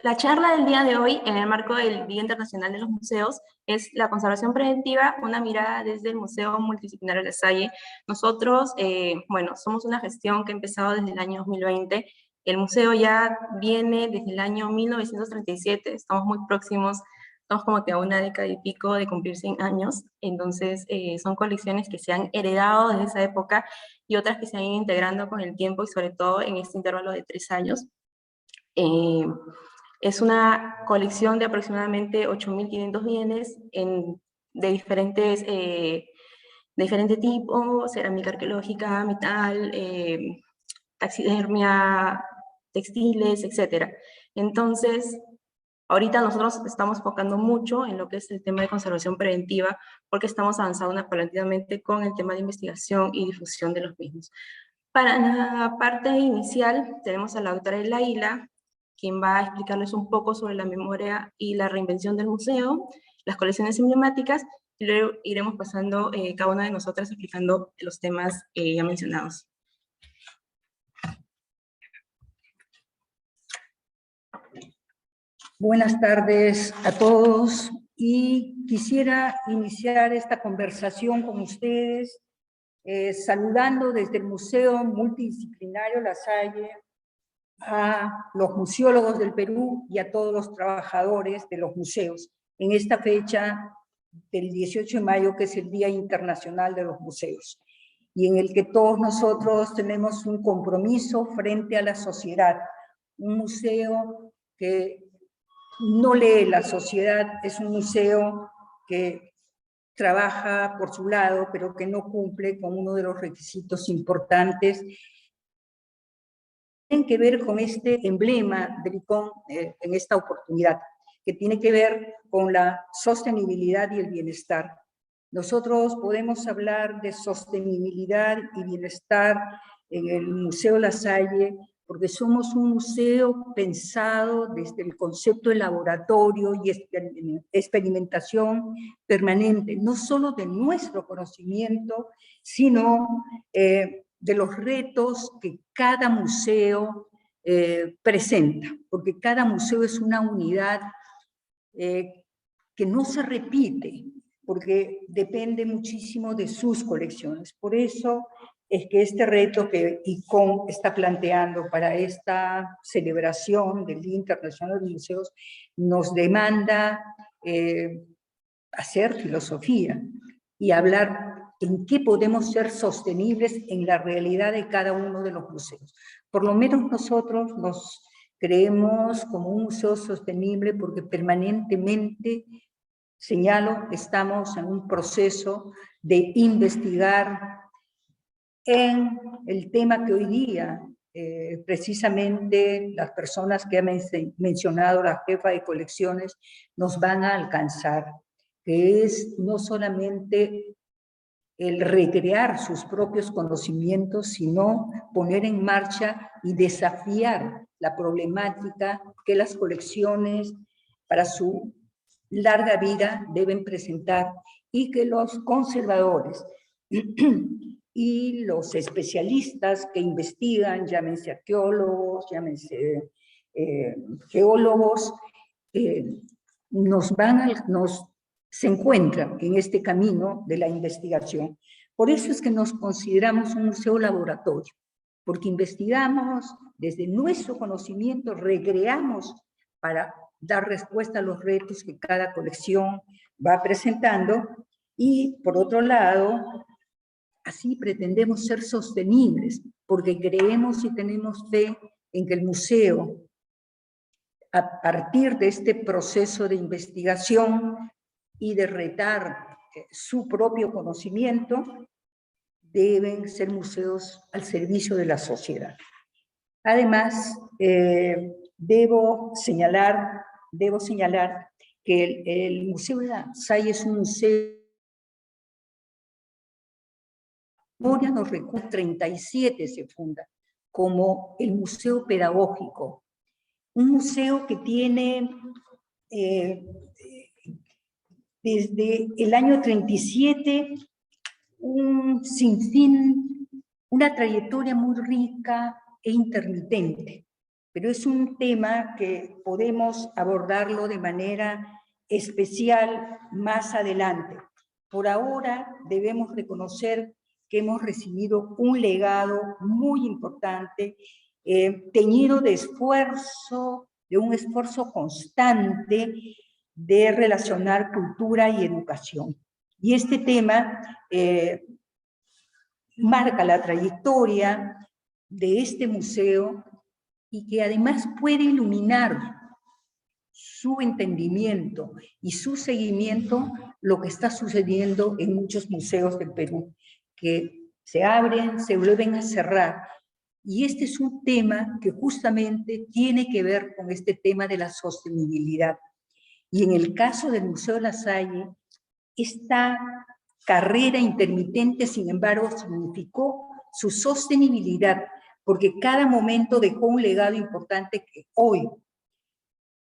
La charla del día de hoy, en el marco del Día Internacional de los Museos, es la conservación preventiva, una mirada desde el Museo Multidisciplinario La Salle. Nosotros, bueno, somos una gestión que ha empezado desde el año 2020. El museo ya viene desde el año 1937, estamos muy próximos, estamos como que a una década y pico de cumplir 100 años. Entonces, son colecciones que se han heredado desde esa época y otras que se han ido integrando con el tiempo y sobre todo en este intervalo de 3 años. Eh, es una colección de aproximadamente 8.500 bienes de diferente tipo, cerámica arqueológica, metal, taxidermia, textiles, etc. Entonces, ahorita nosotros estamos enfocando mucho en lo que es el tema de conservación preventiva, porque estamos avanzando paulatinamente con el tema de investigación y difusión de los mismos. Para la parte inicial tenemos a la doctora Elaila, quien va a explicarles un poco sobre la memoria y la reinvención del museo, las colecciones emblemáticas, y luego iremos pasando cada una de nosotras explicando los temas ya mencionados. Buenas tardes a todos y quisiera iniciar esta conversación con ustedes saludando desde el Museo Multidisciplinario La Salle a los museólogos del Perú y a todos los trabajadores de los museos en esta fecha del 18 de mayo, que es el Día Internacional de los Museos, y en el que todos nosotros tenemos un compromiso frente a la sociedad. Un museo que no lee la sociedad, es un museo que trabaja por su lado, pero que no cumple con uno de los requisitos importantes tienen que ver con este emblema del ICON en esta oportunidad, que tiene que ver con la sostenibilidad y el bienestar. Nosotros podemos hablar de sostenibilidad y bienestar en el Museo La Salle, porque somos un museo pensado desde el concepto de laboratorio y experimentación permanente, no solo de nuestro conocimiento, sino de los retos que cada museo presenta, porque cada museo es una unidad que no se repite, porque depende muchísimo de sus colecciones. Por eso es que este reto que ICON está planteando para esta celebración del Día Internacional de los Museos nos demanda hacer filosofía y hablar en qué podemos ser sostenibles en la realidad de cada uno de los museos. Por lo menos nosotros nos creemos como un museo sostenible porque permanentemente, señalo, estamos en un proceso de investigar en el tema que hoy día precisamente las personas que ha mencionado la jefa de colecciones nos van a alcanzar, que es no solamente el recrear sus propios conocimientos, sino poner en marcha y desafiar la problemática que las colecciones para su larga vida deben presentar y que los conservadores y los especialistas que investigan, llámense arqueólogos, llámense geólogos, se encuentran en este camino de la investigación. Por eso es que nos consideramos un museo laboratorio, porque investigamos desde nuestro conocimiento, recreamos para dar respuesta a los retos que cada colección va presentando, y por otro lado, así pretendemos ser sostenibles, porque creemos y tenemos fe en que el museo, a partir de este proceso de investigación y de retar su propio conocimiento, deben ser museos al servicio de la sociedad. Además, debo señalar que el Museo de La Salle es un museo nos recuerda, 37 se funda como el Museo Pedagógico, un museo que tiene desde el año 37 un sinfín, una trayectoria muy rica e intermitente. pero es un tema que podemos abordarlo de manera especial más adelante. Por ahora debemos reconocer que hemos recibido un legado muy importante, teñido de esfuerzo, de un esfuerzo constante de relacionar cultura y educación. Y este tema marca la trayectoria de este museo y que además puede iluminar su entendimiento y su seguimiento lo que está sucediendo en muchos museos del Perú, que se abren, se vuelven a cerrar. Y este es un tema que justamente tiene que ver con este tema de la sostenibilidad. Y en el caso del Museo La Salle, esta carrera intermitente, sin embargo, significó su sostenibilidad, porque cada momento dejó un legado importante que hoy,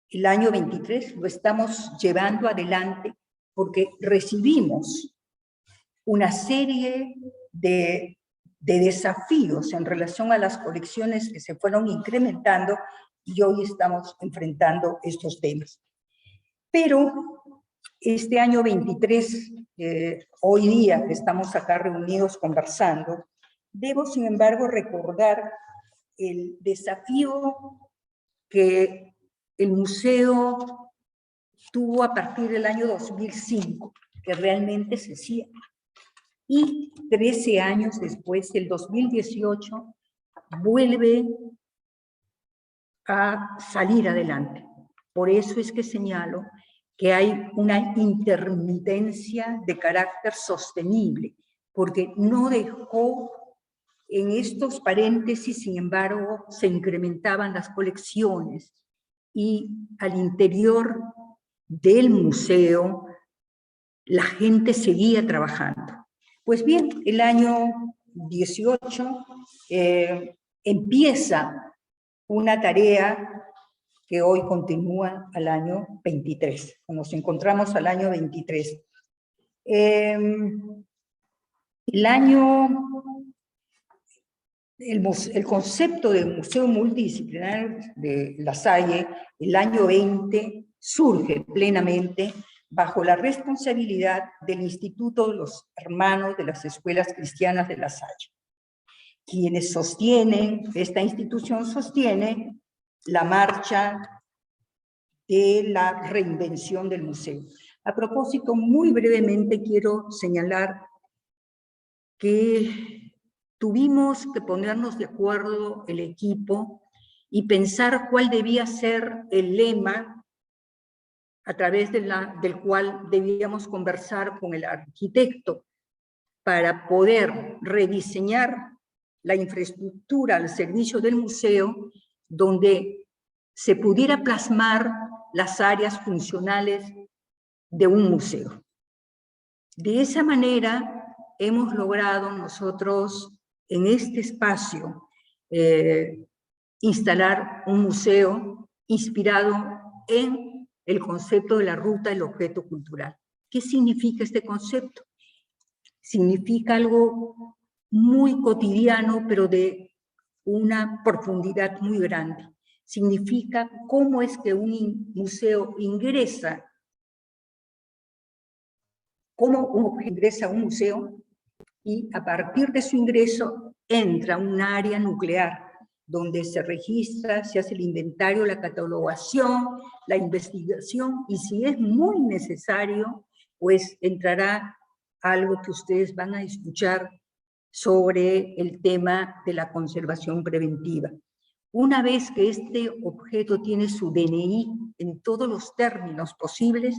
el año 23, lo estamos llevando adelante, porque recibimos una serie de desafíos en relación a las colecciones que se fueron incrementando y hoy estamos enfrentando estos temas. Pero este año 23, hoy día que estamos acá reunidos conversando, debo sin embargo recordar el desafío que el museo tuvo a partir del año 2005, que realmente se cierra. Y 13 años después, el 2018, vuelve a salir adelante. Por eso es que señalo que hay una intermitencia de carácter sostenible, porque no dejó en estos paréntesis, sin embargo, se incrementaban las colecciones y al interior del museo la gente seguía trabajando. Pues bien, el año 18 empieza una tarea que hoy continúa al año 23. Nos encontramos al año 23. El concepto de museo multidisciplinario de La Salle, el año 20, surge plenamente bajo la responsabilidad del Instituto de los Hermanos de las Escuelas Cristianas de La Salle. Quienes sostienen, esta institución sostiene la marcha de la reinvención del museo. A propósito, muy brevemente quiero señalar que tuvimos que ponernos de acuerdo el equipo y pensar cuál debía ser el lema a través del cual debíamos conversar con el arquitecto para poder rediseñar la infraestructura al servicio del museo, donde se pudiera plasmar las áreas funcionales de un museo. De esa manera hemos logrado nosotros en este espacio instalar un museo inspirado en el concepto de la ruta del objeto cultural. ¿Qué significa este concepto? Significa algo muy cotidiano, pero de una profundidad muy grande. Significa cómo es que un museo ingresa, cómo ingresa a un museo y a partir de su ingreso entra a un área nuclear donde se registra, se hace el inventario, la catalogación, la investigación y si es muy necesario, pues entrará algo que ustedes van a escuchar sobre el tema de la conservación preventiva. Una vez que este objeto tiene su DNI en todos los términos posibles,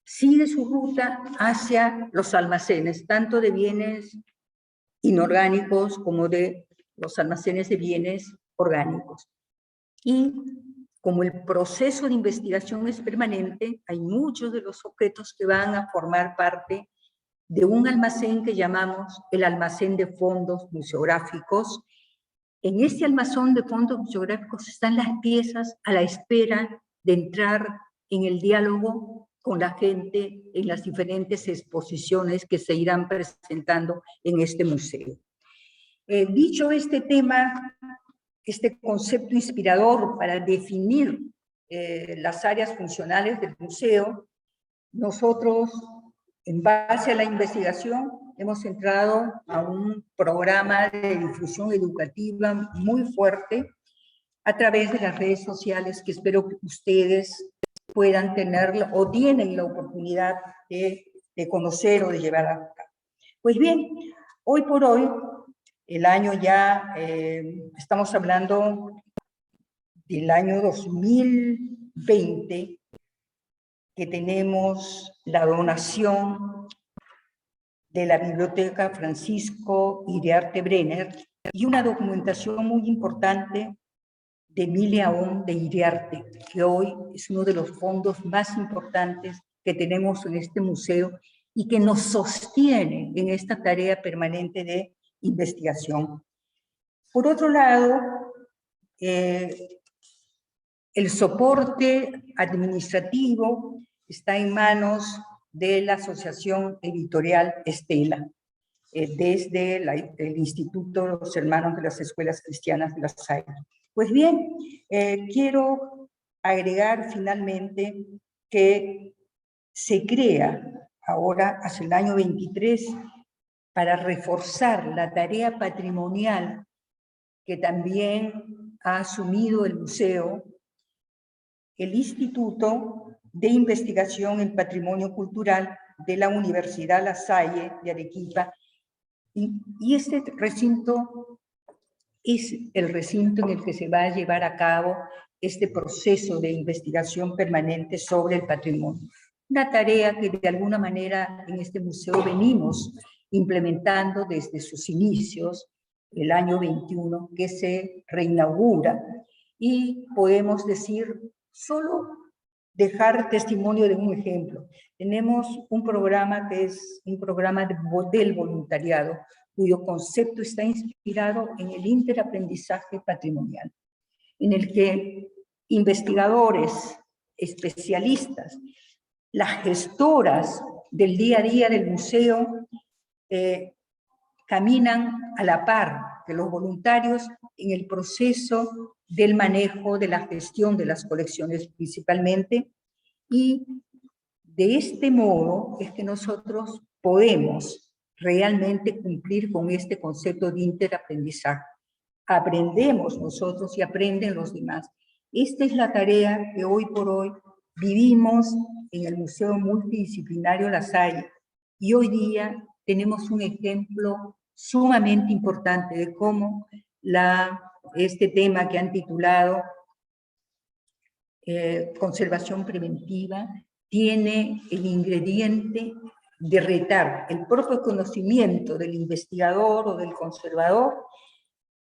sigue su ruta hacia los almacenes, tanto de bienes inorgánicos como de los almacenes de bienes orgánicos. Y como el proceso de investigación es permanente, hay muchos de los objetos que van a formar parte de un almacén que llamamos el almacén de fondos museográficos. En este almacén de fondos museográficos están las piezas a la espera de entrar en el diálogo con la gente en las diferentes exposiciones que se irán presentando en este museo. Dicho este tema, este concepto inspirador para definir las áreas funcionales del museo, nosotros, en base a la investigación, hemos entrado a un programa de difusión educativa muy fuerte a través de las redes sociales, que espero que ustedes puedan tener o tienen la oportunidad de conocer o de llevar a cabo. Pues bien, hoy por hoy, el año ya, estamos hablando del año 2020, que tenemos la donación de la Biblioteca Francisco Iriarte Brenner y una documentación muy importante de Emilia Aún de Iriarte, que hoy es uno de los fondos más importantes que tenemos en este museo y que nos sostiene en esta tarea permanente de investigación. Por otro lado, el soporte administrativo está en manos de la Asociación Editorial Estela, desde el Instituto de los Hermanos de las Escuelas Cristianas de La Salle. Pues bien, quiero agregar finalmente que se crea ahora, hacia el año 23, para reforzar la tarea patrimonial que también ha asumido el museo, el Instituto de Investigación en Patrimonio Cultural de la Universidad La Salle de Arequipa, y este recinto es el recinto en el que se va a llevar a cabo este proceso de investigación permanente sobre el patrimonio. Una tarea que de alguna manera en este museo venimos implementando desde sus inicios, el año 21, que se reinaugura, y podemos decir, solo dejar testimonio de un ejemplo. Tenemos un programa que es un programa del voluntariado, cuyo concepto está inspirado en el interaprendizaje patrimonial, en el que investigadores, especialistas, las gestoras del día a día del museo caminan a la par de los voluntarios en el proceso del manejo de la gestión de las colecciones principalmente, y de este modo es que nosotros podemos realmente cumplir con este concepto de interaprendizaje. Aprendemos nosotros y aprenden los demás. Esta es la tarea que hoy por hoy vivimos en el Museo Multidisciplinario La Salle, y hoy día tenemos un ejemplo sumamente importante de cómo este tema que han titulado conservación preventiva tiene el ingrediente de retar el propio conocimiento del investigador o del conservador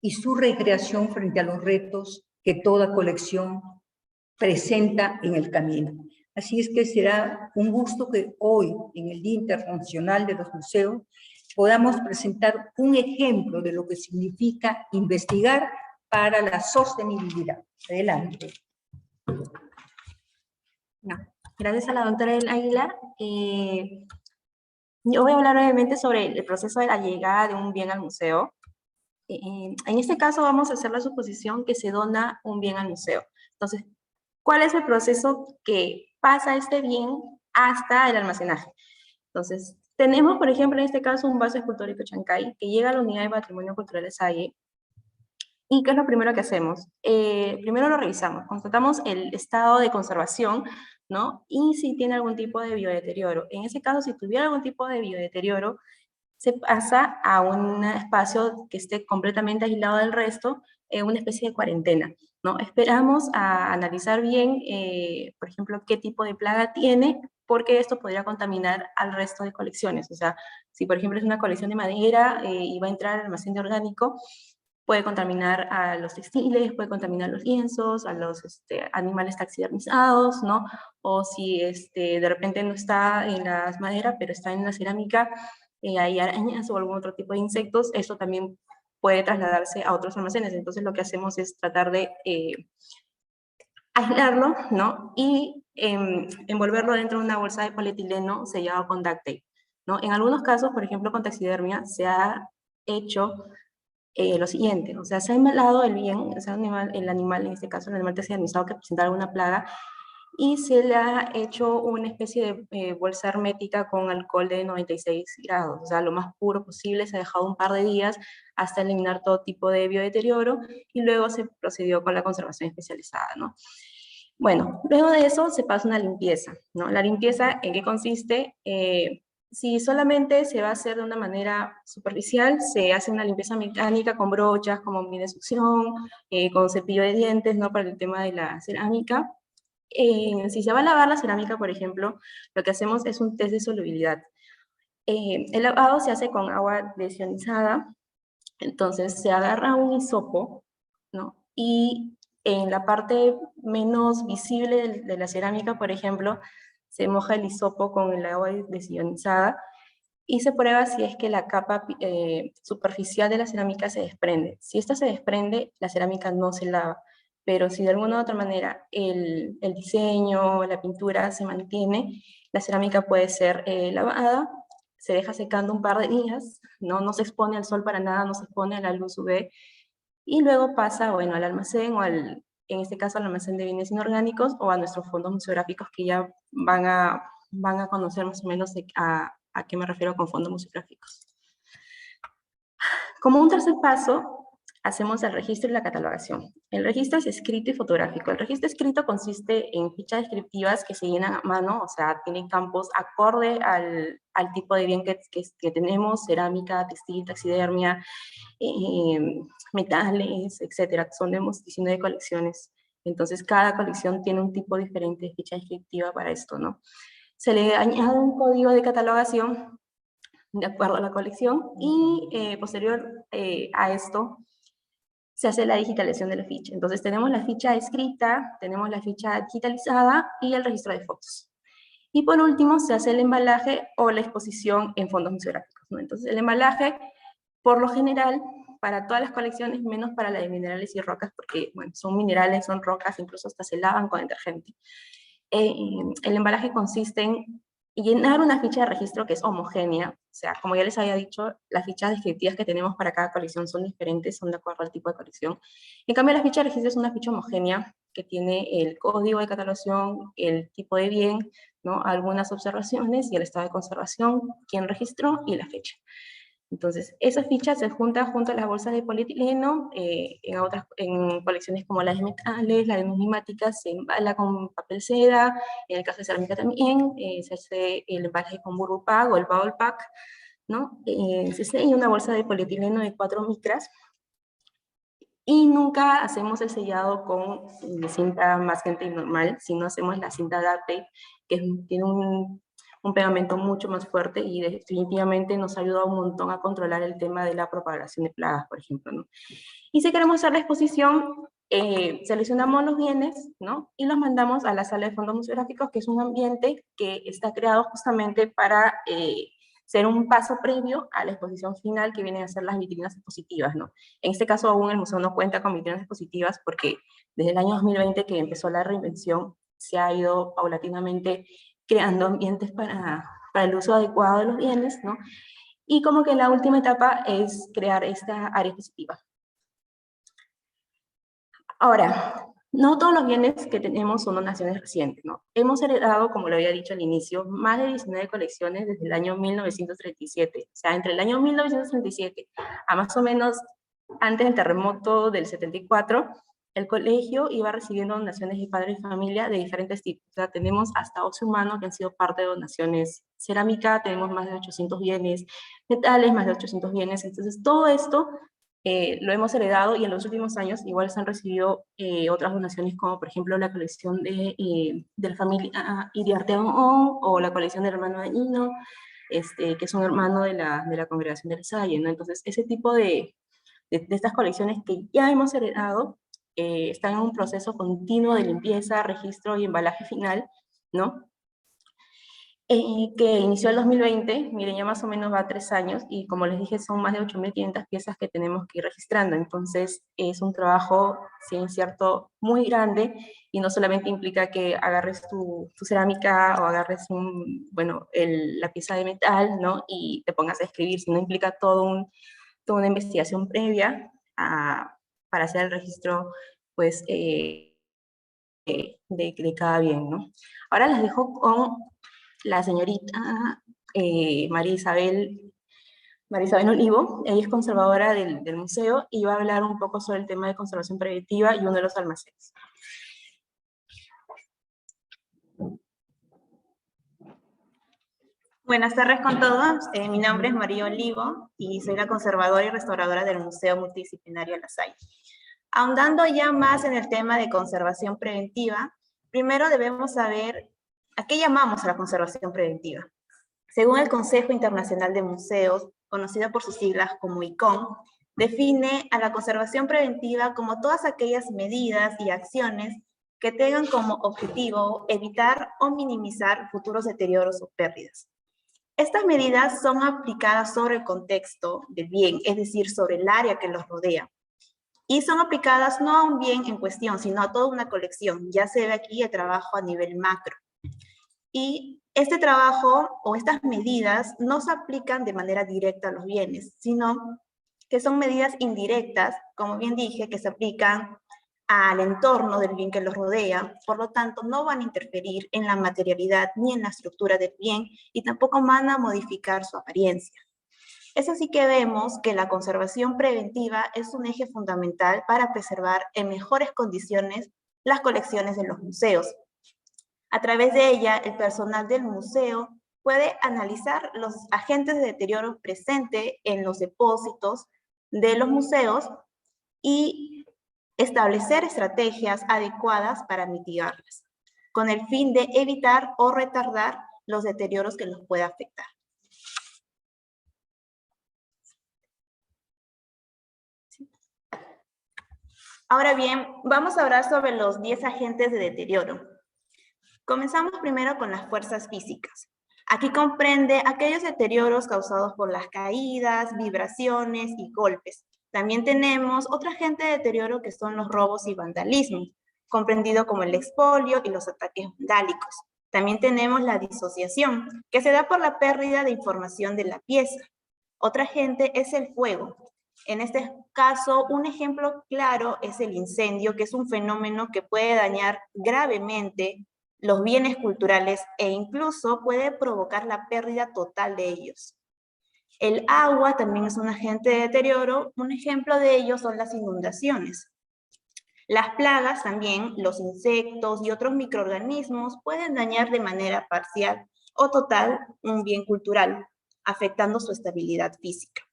y su recreación frente a los retos que toda colección presenta en el camino. Así es que será un gusto que hoy, en el Día Internacional de los Museos, podamos presentar un ejemplo de lo que significa investigar para la sostenibilidad. Adelante. No, gracias a la doctora Águila. Yo voy a hablar brevemente sobre el proceso de la llegada de un bien al museo. En este caso vamos a hacer la suposición que se dona un bien al museo. Entonces, ¿cuál es el proceso que pasa este bien hasta el almacenaje? Entonces, tenemos, por ejemplo, en este caso, un vaso escultórico Chancay que llega a la Unidad de Patrimonio Cultural de Salle. ¿Y qué es lo primero que hacemos? Primero lo revisamos, constatamos el estado de conservación, ¿no? Y si tiene algún tipo de biodeterioro. En ese caso, si tuviera algún tipo de biodeterioro, se pasa a un espacio que esté completamente aislado del resto, una especie de cuarentena, ¿no? Esperamos a analizar bien, por ejemplo, qué tipo de plaga tiene, porque esto podría contaminar al resto de colecciones. O sea, si por ejemplo es una colección de madera y va a entrar al almacén de orgánico, puede contaminar a los textiles, puede contaminar los lienzos, a los animales taxidermizados, ¿no? O si de repente no está en las maderas, pero está en la cerámica, hay arañas o algún otro tipo de insectos, eso también puede trasladarse a otros almacenes. Entonces lo que hacemos es tratar de aislarlo, ¿no? Y envolverlo dentro de una bolsa de polietileno sellado con duct tape, ¿no? En algunos casos, por ejemplo, con taxidermia, se ha hecho lo siguiente, o sea, se ha embalado el bien, o sea, el animal, en este caso el animal tercerizado que presenta alguna plaga, y se le ha hecho una especie de bolsa hermética con alcohol de 96 grados, o sea, lo más puro posible, se ha dejado un par de días hasta eliminar todo tipo de biodeterioro, y luego se procedió con la conservación especializada, ¿no? Bueno, luego de eso se pasa una limpieza, ¿no? La limpieza, ¿en qué consiste? Si solamente se va a hacer de una manera superficial, se hace una limpieza mecánica con brochas, con bombín de succión, con cepillo de dientes, ¿no? Para el tema de la cerámica. Si se va a lavar la cerámica, por ejemplo, lo que hacemos es un test de solubilidad. El lavado se hace con agua desionizada, entonces se agarra un hisopo, ¿no? Y en la parte menos visible de la cerámica, por ejemplo, se moja el hisopo con el agua desionizada y se prueba si es que la capa superficial de la cerámica se desprende. Si esta se desprende, la cerámica no se lava, pero si de alguna u otra manera el diseño, la pintura se mantiene, la cerámica puede ser lavada, se deja secando un par de días, no se expone al sol para nada, no se expone a la luz UV, y luego pasa, bueno, al almacén o en este caso al almacén de bienes inorgánicos o a nuestros fondos museográficos que ya van a conocer más o menos a qué me refiero con fondos museográficos. Como un tercer paso, hacemos el registro y la catalogación. El registro es escrito y fotográfico. El registro escrito consiste en fichas descriptivas que se llenan a mano, o sea, tienen campos acorde al tipo de bien que tenemos, cerámica, textil, taxidermia, metales, etcétera. Tenemos 19 colecciones. Entonces, cada colección tiene un tipo diferente de ficha descriptiva para esto, ¿no? Se le añade un código de catalogación de acuerdo a la colección y posterior a esto se hace la digitalización de la ficha. Entonces tenemos la ficha escrita, tenemos la ficha digitalizada y el registro de fotos. Y por último se hace el embalaje o la exposición en fondos museográficos, ¿no? Entonces el embalaje, por lo general, para todas las colecciones, menos para la de minerales y rocas, porque bueno, son minerales, son rocas, incluso hasta se lavan con detergente. El embalaje consiste en llenar una ficha de registro que es homogénea, o sea, como ya les había dicho, las fichas descriptivas que tenemos para cada colección son diferentes, son de acuerdo al tipo de colección. En cambio, la ficha de registro es una ficha homogénea que tiene el código de catalogación, el tipo de bien, ¿no? Algunas observaciones y el estado de conservación, quién registró y la fecha. Entonces, esa ficha se junta junto a las bolsas de polietileno, en colecciones como las de metales, las de numismáticas, se embala con papel seda, en el caso de cerámica también, se hace el embalaje con Burbu Pack o el Bubble Pack, ¿no? Se sella una bolsa de polietileno de 4 micras, y nunca hacemos el sellado con cinta masking normal, sino hacemos la cinta duct tape, que tiene un pegamento mucho más fuerte y definitivamente nos ayuda un montón a controlar el tema de la propagación de plagas, por ejemplo, ¿no? Y si queremos hacer la exposición, seleccionamos los bienes, ¿no? Y los mandamos a la sala de fondos museográficos, que es un ambiente que está creado justamente para ser un paso previo a la exposición final, que vienen a ser las vitrinas expositivas, ¿no? En este caso aún el museo no cuenta con vitrinas expositivas porque desde el año 2020 que empezó la reinvención, se ha ido paulatinamente creando ambientes para el uso adecuado de los bienes, ¿no? Y como que la última etapa es crear esta área expositiva. Ahora, no todos los bienes que tenemos son donaciones recientes, ¿no? Hemos heredado, como lo había dicho al inicio, más de 19 colecciones desde el año 1937. O sea, entre el año 1937 a más o menos antes del terremoto del 74, el colegio iba recibiendo donaciones de padres y familia de diferentes tipos. O sea, tenemos hasta 8 humanos que han sido parte de donaciones cerámica, tenemos más de 800 bienes, metales, más de 800 bienes. Entonces, todo esto lo hemos heredado y en los últimos años igual se han recibido otras donaciones como por ejemplo la colección de la familia Iriarte o la colección del hermano Dañino, que es un hermano de la congregación del Salle, ¿no? Entonces ese tipo de estas colecciones que ya hemos heredado están en un proceso continuo de limpieza, registro y embalaje final, ¿no? Que inició el 2020, miren, ya más o menos va a 3 años, y como les dije, son más de 8.500 piezas que tenemos que ir registrando, entonces es un trabajo, si es cierto, muy grande, y no solamente implica que agarres tu cerámica o agarres bueno, la pieza de metal, ¿no? Y te pongas a escribir, sino implica todo toda una investigación previa para hacer el registro, pues, de cada bien, ¿no? Ahora les dejo con la señorita María Isabel Olivo. Ella es conservadora del museo y va a hablar un poco sobre el tema de conservación preventiva y uno de los almacenes. Buenas tardes con todos. Mi nombre es María Olivo y soy la conservadora y restauradora del Museo Multidisciplinario La Salle. Ahondando ya más en el tema de conservación preventiva, primero debemos saber a qué llamamos a la conservación preventiva. Según el Consejo Internacional de Museos, conocido por sus siglas como ICOM, define a la conservación preventiva como todas aquellas medidas y acciones que tengan como objetivo evitar o minimizar futuros deterioros o pérdidas. Estas medidas son aplicadas sobre el contexto del bien, es decir, sobre el área que los rodea. Y son aplicadas no a un bien en cuestión, sino a toda una colección. Ya se ve aquí el trabajo a nivel macro. Y este trabajo o estas medidas no se aplican de manera directa a los bienes, sino que son medidas indirectas, como bien dije, que se aplican al entorno del bien que los rodea, por lo tanto no van a interferir en la materialidad ni en la estructura del bien y tampoco van a modificar su apariencia. Es así que vemos que la conservación preventiva es un eje fundamental para preservar en mejores condiciones las colecciones de los museos. A través de ella, el personal del museo puede analizar los agentes de deterioro presentes en los depósitos de los museos y establecer estrategias adecuadas para mitigarlas, con el fin de evitar o retardar los deterioros que los pueda afectar. Ahora bien, vamos a hablar sobre los 10 agentes de deterioro. Comenzamos primero con las fuerzas físicas. Aquí comprende aquellos deterioros causados por las caídas, vibraciones y golpes. También tenemos otro agente de deterioro que son los robos y vandalismos, comprendido como el expolio y los ataques vandálicos. También tenemos la disociación, que se da por la pérdida de información de la pieza. Otro agente es el fuego. En este caso, un ejemplo claro es el incendio, que es un fenómeno que puede dañar gravemente los bienes culturales e incluso puede provocar la pérdida total de ellos. El agua también es un agente de deterioro. Un ejemplo de ello son las inundaciones. Las plagas también, los insectos y otros microorganismos pueden dañar de manera parcial o total un bien cultural, afectando su estabilidad física.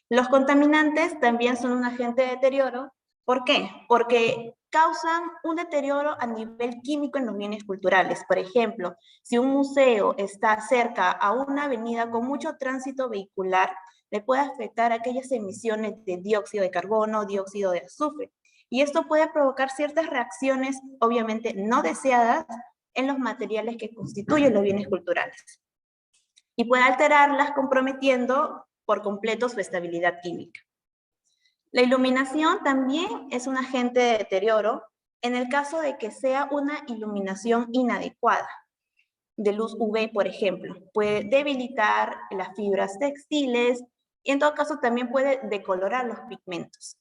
Los contaminantes también son un agente de deterioro. ¿Por qué? Porque causan un deterioro a nivel químico en los bienes culturales. Por ejemplo, si un museo está cerca a una avenida con mucho tránsito vehicular, le puede afectar aquellas emisiones de dióxido de carbono, dióxido de azufre. Y esto puede provocar ciertas reacciones, obviamente no deseadas, en los materiales que constituyen los bienes culturales. Y puede alterarlas comprometiendo por completo su estabilidad química. La iluminación también es un agente de deterioro en el caso de que sea una iluminación inadecuada, de luz UV, por ejemplo. Puede debilitar las fibras textiles y en todo caso también puede decolorar los pigmentos.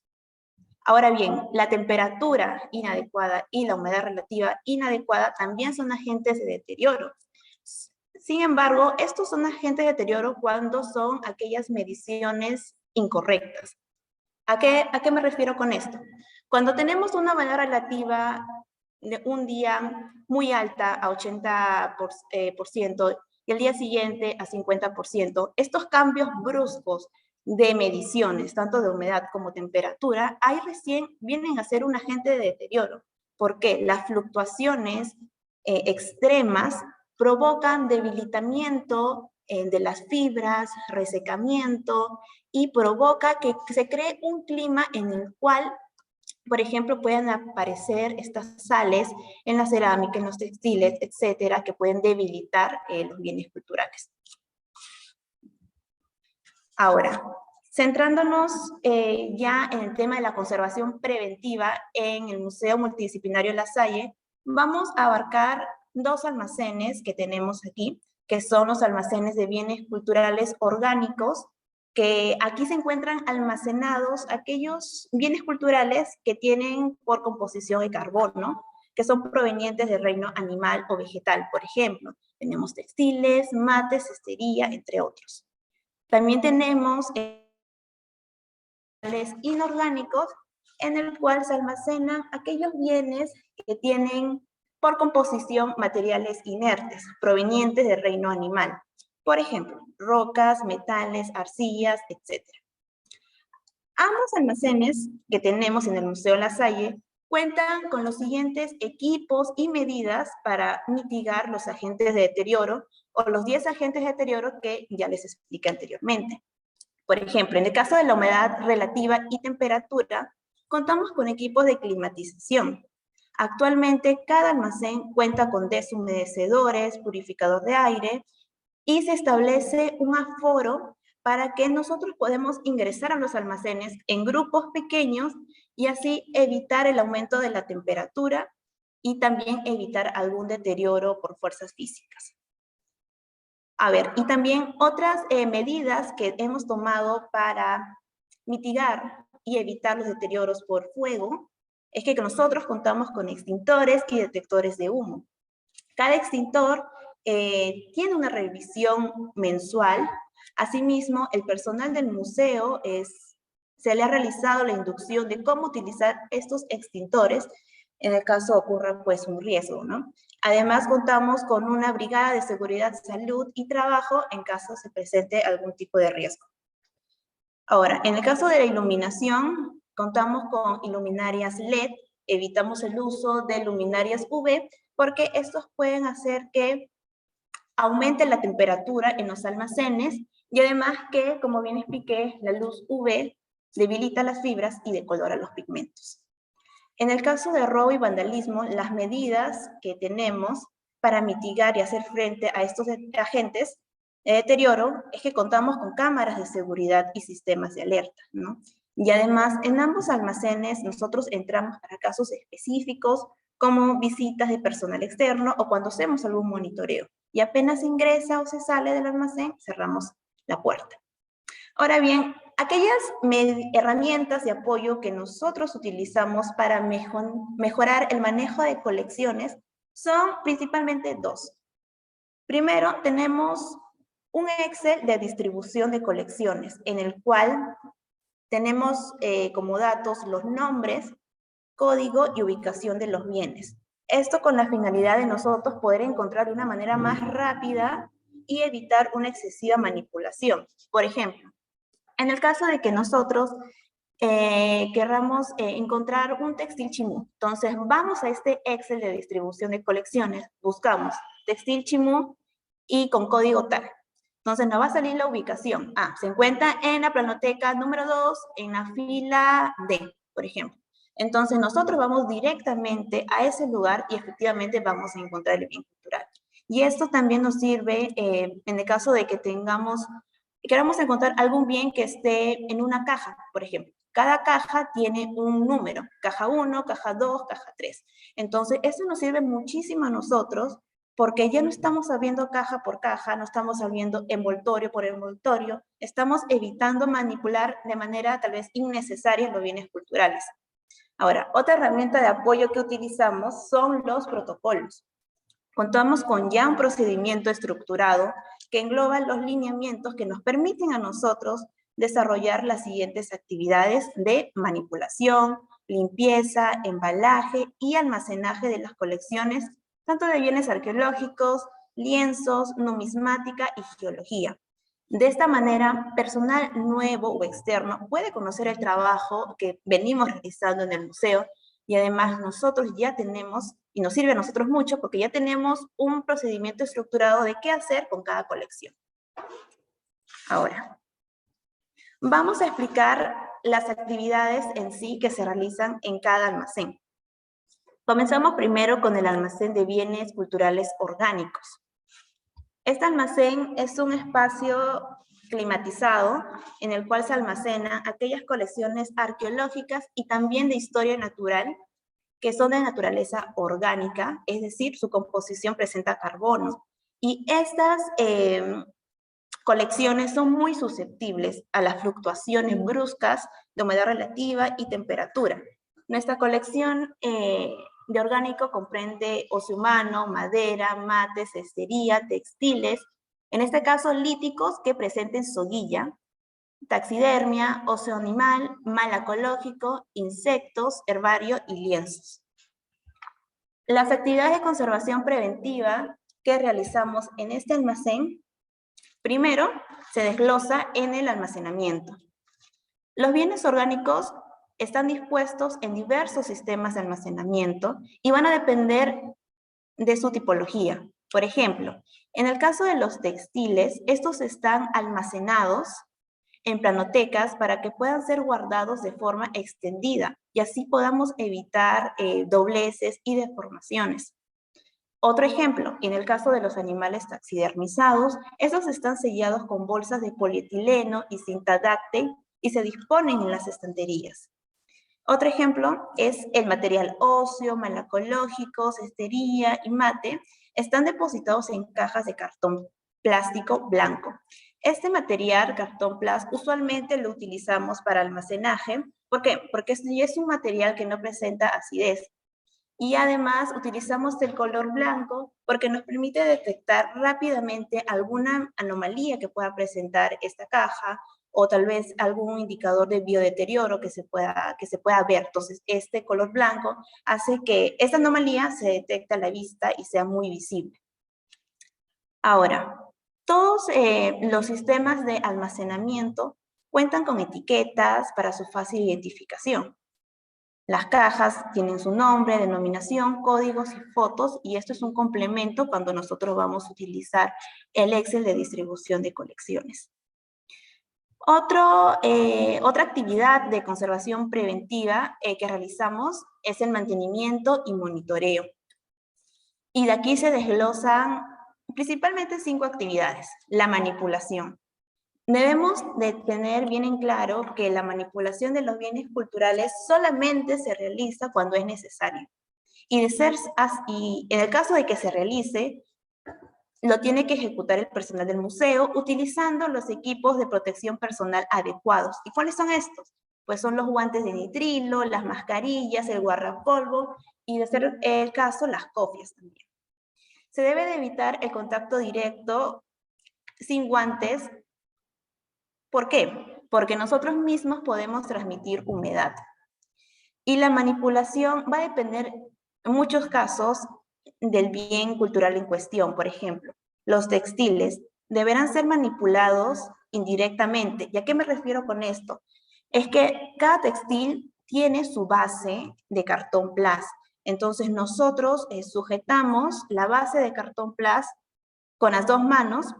Ahora bien, la temperatura inadecuada y la humedad relativa inadecuada también son agentes de deterioro. Sin embargo, estos son agentes de deterioro cuando son aquellas mediciones incorrectas. ¿A qué me refiero con esto? Cuando tenemos una humedad relativa de un día muy alta a 80% y el día siguiente a 50%, estos cambios bruscos de mediciones, tanto de humedad como temperatura, ahí recién vienen a ser un agente de deterioro, porque las fluctuaciones extremas provocan debilitamiento de las fibras, resecamiento y provoca que se cree un clima en el cual, por ejemplo, puedan aparecer estas sales en la cerámica, en los textiles, etcétera, que pueden debilitar los bienes culturales. Ahora, centrándonos ya en el tema de la conservación preventiva en el Museo Multidisciplinario La Salle, vamos a abarcar dos almacenes que tenemos aquí, que son los almacenes de bienes culturales orgánicos que aquí se encuentran almacenados aquellos bienes culturales que tienen por composición el carbono, que son provenientes del reino animal o vegetal, por ejemplo. Tenemos textiles, mates, cestería, entre otros. También tenemos inorgánicos, en el cual se almacenan aquellos bienes que tienen por composición materiales inertes, provenientes del reino animal. Por ejemplo, rocas, metales, arcillas, etc. Ambos almacenes que tenemos en el Museo La Salle cuentan con los siguientes equipos y medidas para mitigar los agentes de deterioro o los 10 agentes de deterioro que ya les expliqué anteriormente. Por ejemplo, en el caso de la humedad relativa y temperatura, contamos con equipos de climatización. Actualmente, cada almacén cuenta con deshumedecedores, purificador de aire, y se establece un aforo para que nosotros podamos ingresar a los almacenes en grupos pequeños y así evitar el aumento de la temperatura y también evitar algún deterioro por fuerzas físicas. A ver, y también otras medidas que hemos tomado para mitigar y evitar los deterioros por fuego es que nosotros contamos con extintores y detectores de humo. Cada extintor tiene una revisión mensual. Asimismo, el personal del museo se le ha realizado la inducción de cómo utilizar estos extintores en el caso ocurra pues un riesgo, ¿no? Además, contamos con una brigada de seguridad, salud y trabajo en caso se presente algún tipo de riesgo. Ahora, en el caso de la iluminación, contamos con iluminarias LED, evitamos el uso de luminarias UV porque estos pueden hacer que aumente la temperatura en los almacenes y además que, como bien expliqué, la luz UV debilita las fibras y decolora los pigmentos. En el caso de robo y vandalismo, las medidas que tenemos para mitigar y hacer frente a estos agentes de deterioro es que contamos con cámaras de seguridad y sistemas de alerta, ¿no? Y además, en ambos almacenes nosotros entramos para casos específicos como visitas de personal externo o cuando hacemos algún monitoreo. Y apenas ingresa o se sale del almacén, cerramos la puerta. Ahora bien, aquellas herramientas de apoyo que nosotros utilizamos para mejorar el manejo de colecciones son principalmente dos. Primero, tenemos un Excel de distribución de colecciones, en el cual tenemos como datos los nombres, código y ubicación de los bienes. Esto con la finalidad de nosotros poder encontrar de una manera más rápida y evitar una excesiva manipulación. Por ejemplo, en el caso de que nosotros querramos encontrar un textil chimú, entonces vamos a este Excel de distribución de colecciones, buscamos textil chimú y con código tal. Entonces nos va a salir la ubicación. Se encuentra en la planoteca número 2, en la fila D, por ejemplo. Entonces nosotros vamos directamente a ese lugar y efectivamente vamos a encontrar el bien cultural. Y esto también nos sirve en el caso de que queramos encontrar algún bien que esté en una caja, por ejemplo. Cada caja tiene un número, caja 1, caja 2, caja 3. Entonces, eso nos sirve muchísimo a nosotros porque ya no estamos sabiendo caja por caja, no estamos sabiendo envoltorio por envoltorio, estamos evitando manipular de manera tal vez innecesaria los bienes culturales. Ahora, otra herramienta de apoyo que utilizamos son los protocolos. Contamos con ya un procedimiento estructurado que engloba los lineamientos que nos permiten a nosotros desarrollar las siguientes actividades de manipulación, limpieza, embalaje y almacenaje de las colecciones, tanto de bienes arqueológicos, lienzos, numismática y geología. De esta manera, personal nuevo o externo puede conocer el trabajo que venimos realizando en el museo y además nosotros ya tenemos, y nos sirve a nosotros mucho, porque ya tenemos un procedimiento estructurado de qué hacer con cada colección. Ahora, vamos a explicar las actividades en sí que se realizan en cada almacén. Comenzamos primero con el almacén de bienes culturales orgánicos. Este almacén es un espacio climatizado en el cual se almacenan aquellas colecciones arqueológicas y también de historia natural que son de naturaleza orgánica, es decir, su composición presenta carbono. Y estas colecciones son muy susceptibles a las fluctuaciones bruscas de humedad relativa y temperatura. Nuestra colección de orgánico comprende ocio humano, madera, mates, cestería, textiles, en este caso líticos que presenten soguilla, taxidermia, ocio animal, malacológico, insectos, herbario y lienzos. Las actividades de conservación preventiva que realizamos en este almacén, primero se desglosa en el almacenamiento. Los bienes orgánicos están dispuestos en diversos sistemas de almacenamiento y van a depender de su tipología. Por ejemplo, en el caso de los textiles, estos están almacenados en planotecas para que puedan ser guardados de forma extendida y así podamos evitar dobleces y deformaciones. Otro ejemplo, en el caso de los animales taxidermizados, estos están sellados con bolsas de polietileno y cinta dáctil y se disponen en las estanterías. Otro ejemplo es el material óseo, malacológico, cestería y mate, están depositados en cajas de cartón plástico blanco. Este material, cartón plas, usualmente lo utilizamos para almacenaje. ¿Por qué? Porque es un material que no presenta acidez. Y además utilizamos el color blanco porque nos permite detectar rápidamente alguna anomalía que pueda presentar esta caja o tal vez algún indicador de biodeterioro que se pueda ver. Entonces, este color blanco hace que esta anomalía se detecte a la vista y sea muy visible. Ahora, todos los sistemas de almacenamiento cuentan con etiquetas para su fácil identificación. Las cajas tienen su nombre, denominación, códigos y fotos, y esto es un complemento cuando nosotros vamos a utilizar el Excel de distribución de colecciones. Otra actividad de conservación preventiva que realizamos es el mantenimiento y monitoreo. Y de aquí se desglosan principalmente 5 actividades. La manipulación. Debemos de tener bien en claro que la manipulación de los bienes culturales solamente se realiza cuando es necesario. Y en el caso de que se realice, lo tiene que ejecutar el personal del museo utilizando los equipos de protección personal adecuados. ¿Y cuáles son estos? Pues son los guantes de nitrilo, las mascarillas, el guardapolvo y, de ser el caso, las cofias también. Se debe de evitar el contacto directo sin guantes. ¿Por qué? Porque nosotros mismos podemos transmitir humedad. Y la manipulación va a depender, en muchos casos, del bien cultural en cuestión. Por ejemplo, los textiles deberán ser manipulados indirectamente. ¿Y a qué me refiero con esto? Es que cada textil tiene su base de cartón plas. Entonces nosotros sujetamos la base de cartón plas con las 2 manos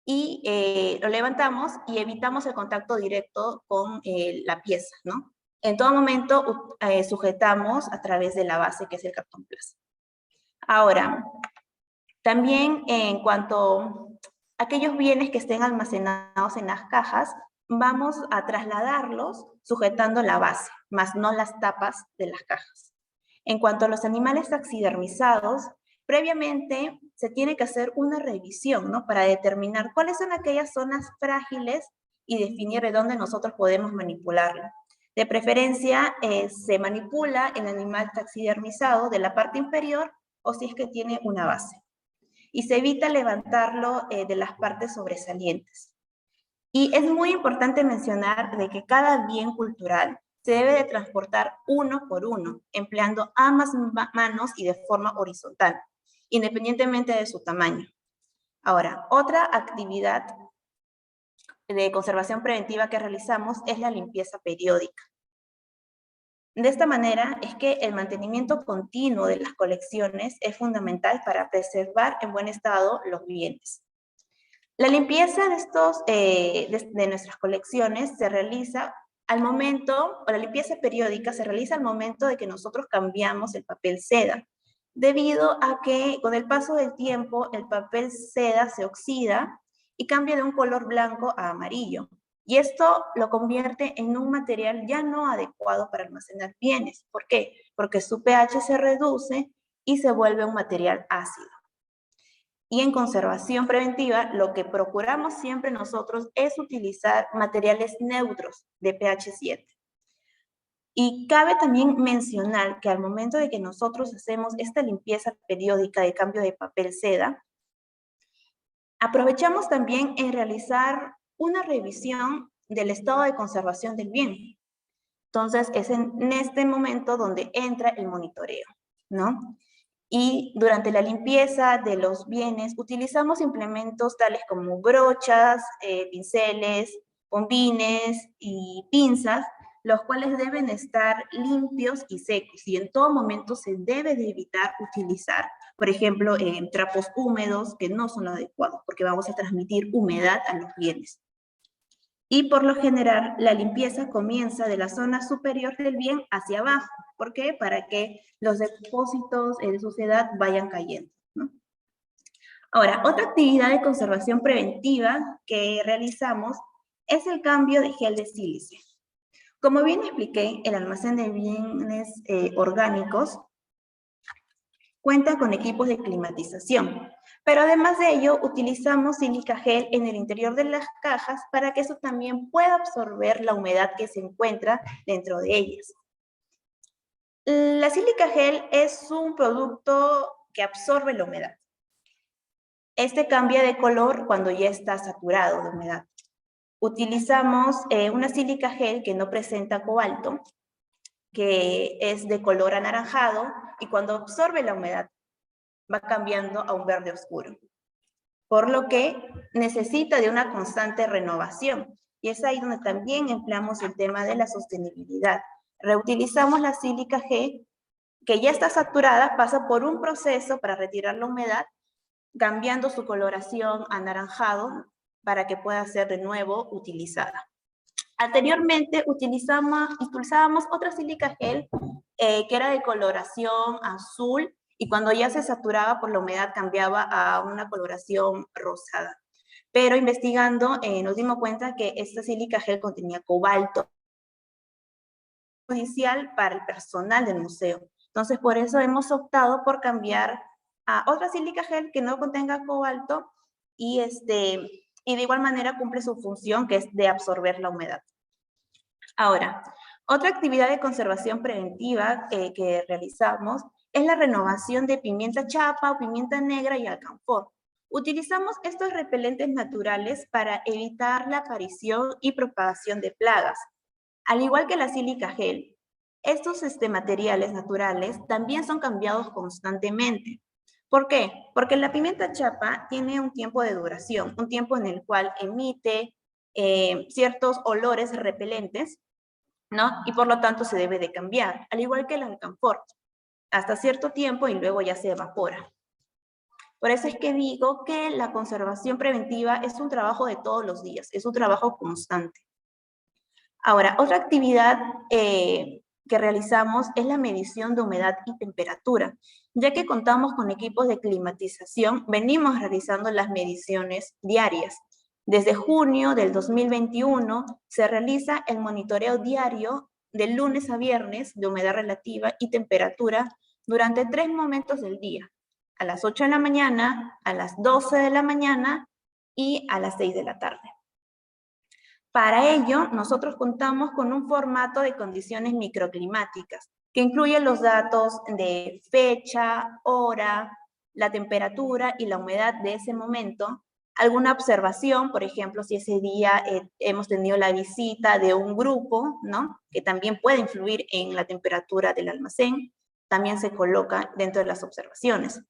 y lo levantamos y evitamos el contacto directo con la pieza, ¿no? En todo momento sujetamos a través de la base que es el cartón plas. Ahora, también en cuanto a aquellos bienes que estén almacenados en las cajas, vamos a trasladarlos sujetando la base, más no las tapas de las cajas. En cuanto a los animales taxidermizados, previamente se tiene que hacer una revisión, ¿no? Para determinar cuáles son aquellas zonas frágiles y definir de dónde nosotros podemos manipularlo. De preferencia, se manipula el animal taxidermizado de la parte inferior o si es que tiene una base. Y se evita levantarlo de las partes sobresalientes. Y es muy importante mencionar de que cada bien cultural se debe de transportar uno por uno, empleando ambas manos y de forma horizontal, independientemente de su tamaño. Ahora, otra actividad de conservación preventiva que realizamos es la limpieza periódica. De esta manera es que el mantenimiento continuo de las colecciones es fundamental para preservar en buen estado los bienes. La limpieza de nuestras colecciones se realiza al momento, o la limpieza periódica se realiza al momento de que nosotros cambiamos el papel seda, debido a que con el paso del tiempo el papel seda se oxida y cambia de un color blanco a amarillo. Y esto lo convierte en un material ya no adecuado para almacenar bienes. ¿Por qué? Porque su pH se reduce y se vuelve un material ácido. Y en conservación preventiva, lo que procuramos siempre nosotros es utilizar materiales neutros de pH 7. Y cabe también mencionar que al momento de que nosotros hacemos esta limpieza periódica de cambio de papel seda, aprovechamos también en realizar una revisión del estado de conservación del bien. Entonces, es en este momento donde entra el monitoreo, ¿no? Y durante la limpieza de los bienes utilizamos implementos tales como brochas, pinceles, bombines y pinzas, los cuales deben estar limpios y secos, y en todo momento se debe de evitar utilizar, por ejemplo, trapos húmedos que no son los adecuados, porque vamos a transmitir humedad a los bienes. Y por lo general, la limpieza comienza de la zona superior del bien hacia abajo. ¿Por qué? Para que los depósitos de suciedad vayan cayendo, ¿no? Ahora, otra actividad de conservación preventiva que realizamos es el cambio de gel de sílice. Como bien expliqué, el almacén de bienes orgánicos cuenta con equipos de climatización, pero además de ello utilizamos sílica gel en el interior de las cajas para que eso también pueda absorber la humedad que se encuentra dentro de ellas. La sílica gel es un producto que absorbe la humedad. Este cambia de color cuando ya está saturado de humedad. Utilizamos una sílica gel que no presenta cobalto, que es de color anaranjado, y cuando absorbe la humedad va cambiando a un verde oscuro, por lo que necesita de una constante renovación. Y es ahí donde también empleamos el tema de la sostenibilidad. Reutilizamos la sílica G, que ya está saturada, pasa por un proceso para retirar la humedad, cambiando su coloración a anaranjado para que pueda ser de nuevo utilizada. Anteriormente utilizábamos otra sílica gel que era de coloración azul, y cuando ya se saturaba por la humedad cambiaba a una coloración rosada. Pero investigando nos dimos cuenta que esta sílica gel contenía cobalto perjudicial para el personal del museo. Entonces, por eso hemos optado por cambiar a otra sílica gel que no contenga cobalto y de igual manera cumple su función, que es de absorber la humedad. Ahora, otra actividad de conservación preventiva que realizamos es la renovación de pimienta chapa, pimienta negra y alcanfor. Utilizamos estos repelentes naturales para evitar la aparición y propagación de plagas. Al igual que la sílica gel, estos materiales naturales también son cambiados constantemente. ¿Por qué? Porque la pimienta chapa tiene un tiempo de duración, un tiempo en el cual emite ciertos olores repelentes, ¿no? Y por lo tanto se debe de cambiar, al igual que el alcanfor, hasta cierto tiempo y luego ya se evapora. Por eso es que digo que la conservación preventiva es un trabajo de todos los días, es un trabajo constante. Ahora, otra actividad que realizamos es la medición de humedad y temperatura. Ya que contamos con equipos de climatización, venimos realizando las mediciones diarias. Desde junio del 2021 se realiza el monitoreo diario de lunes a viernes de humedad relativa y temperatura durante 3 momentos del día: a las 8 de la mañana, a las 12 de la mañana y a las 6 de la tarde. Para ello, nosotros contamos con un formato de condiciones microclimáticas, que incluye los datos de fecha, hora, la temperatura y la humedad de ese momento, alguna observación, por ejemplo, si ese día hemos tenido la visita de un grupo, ¿no?, que también puede influir en la temperatura del almacén, también se coloca dentro de las observaciones.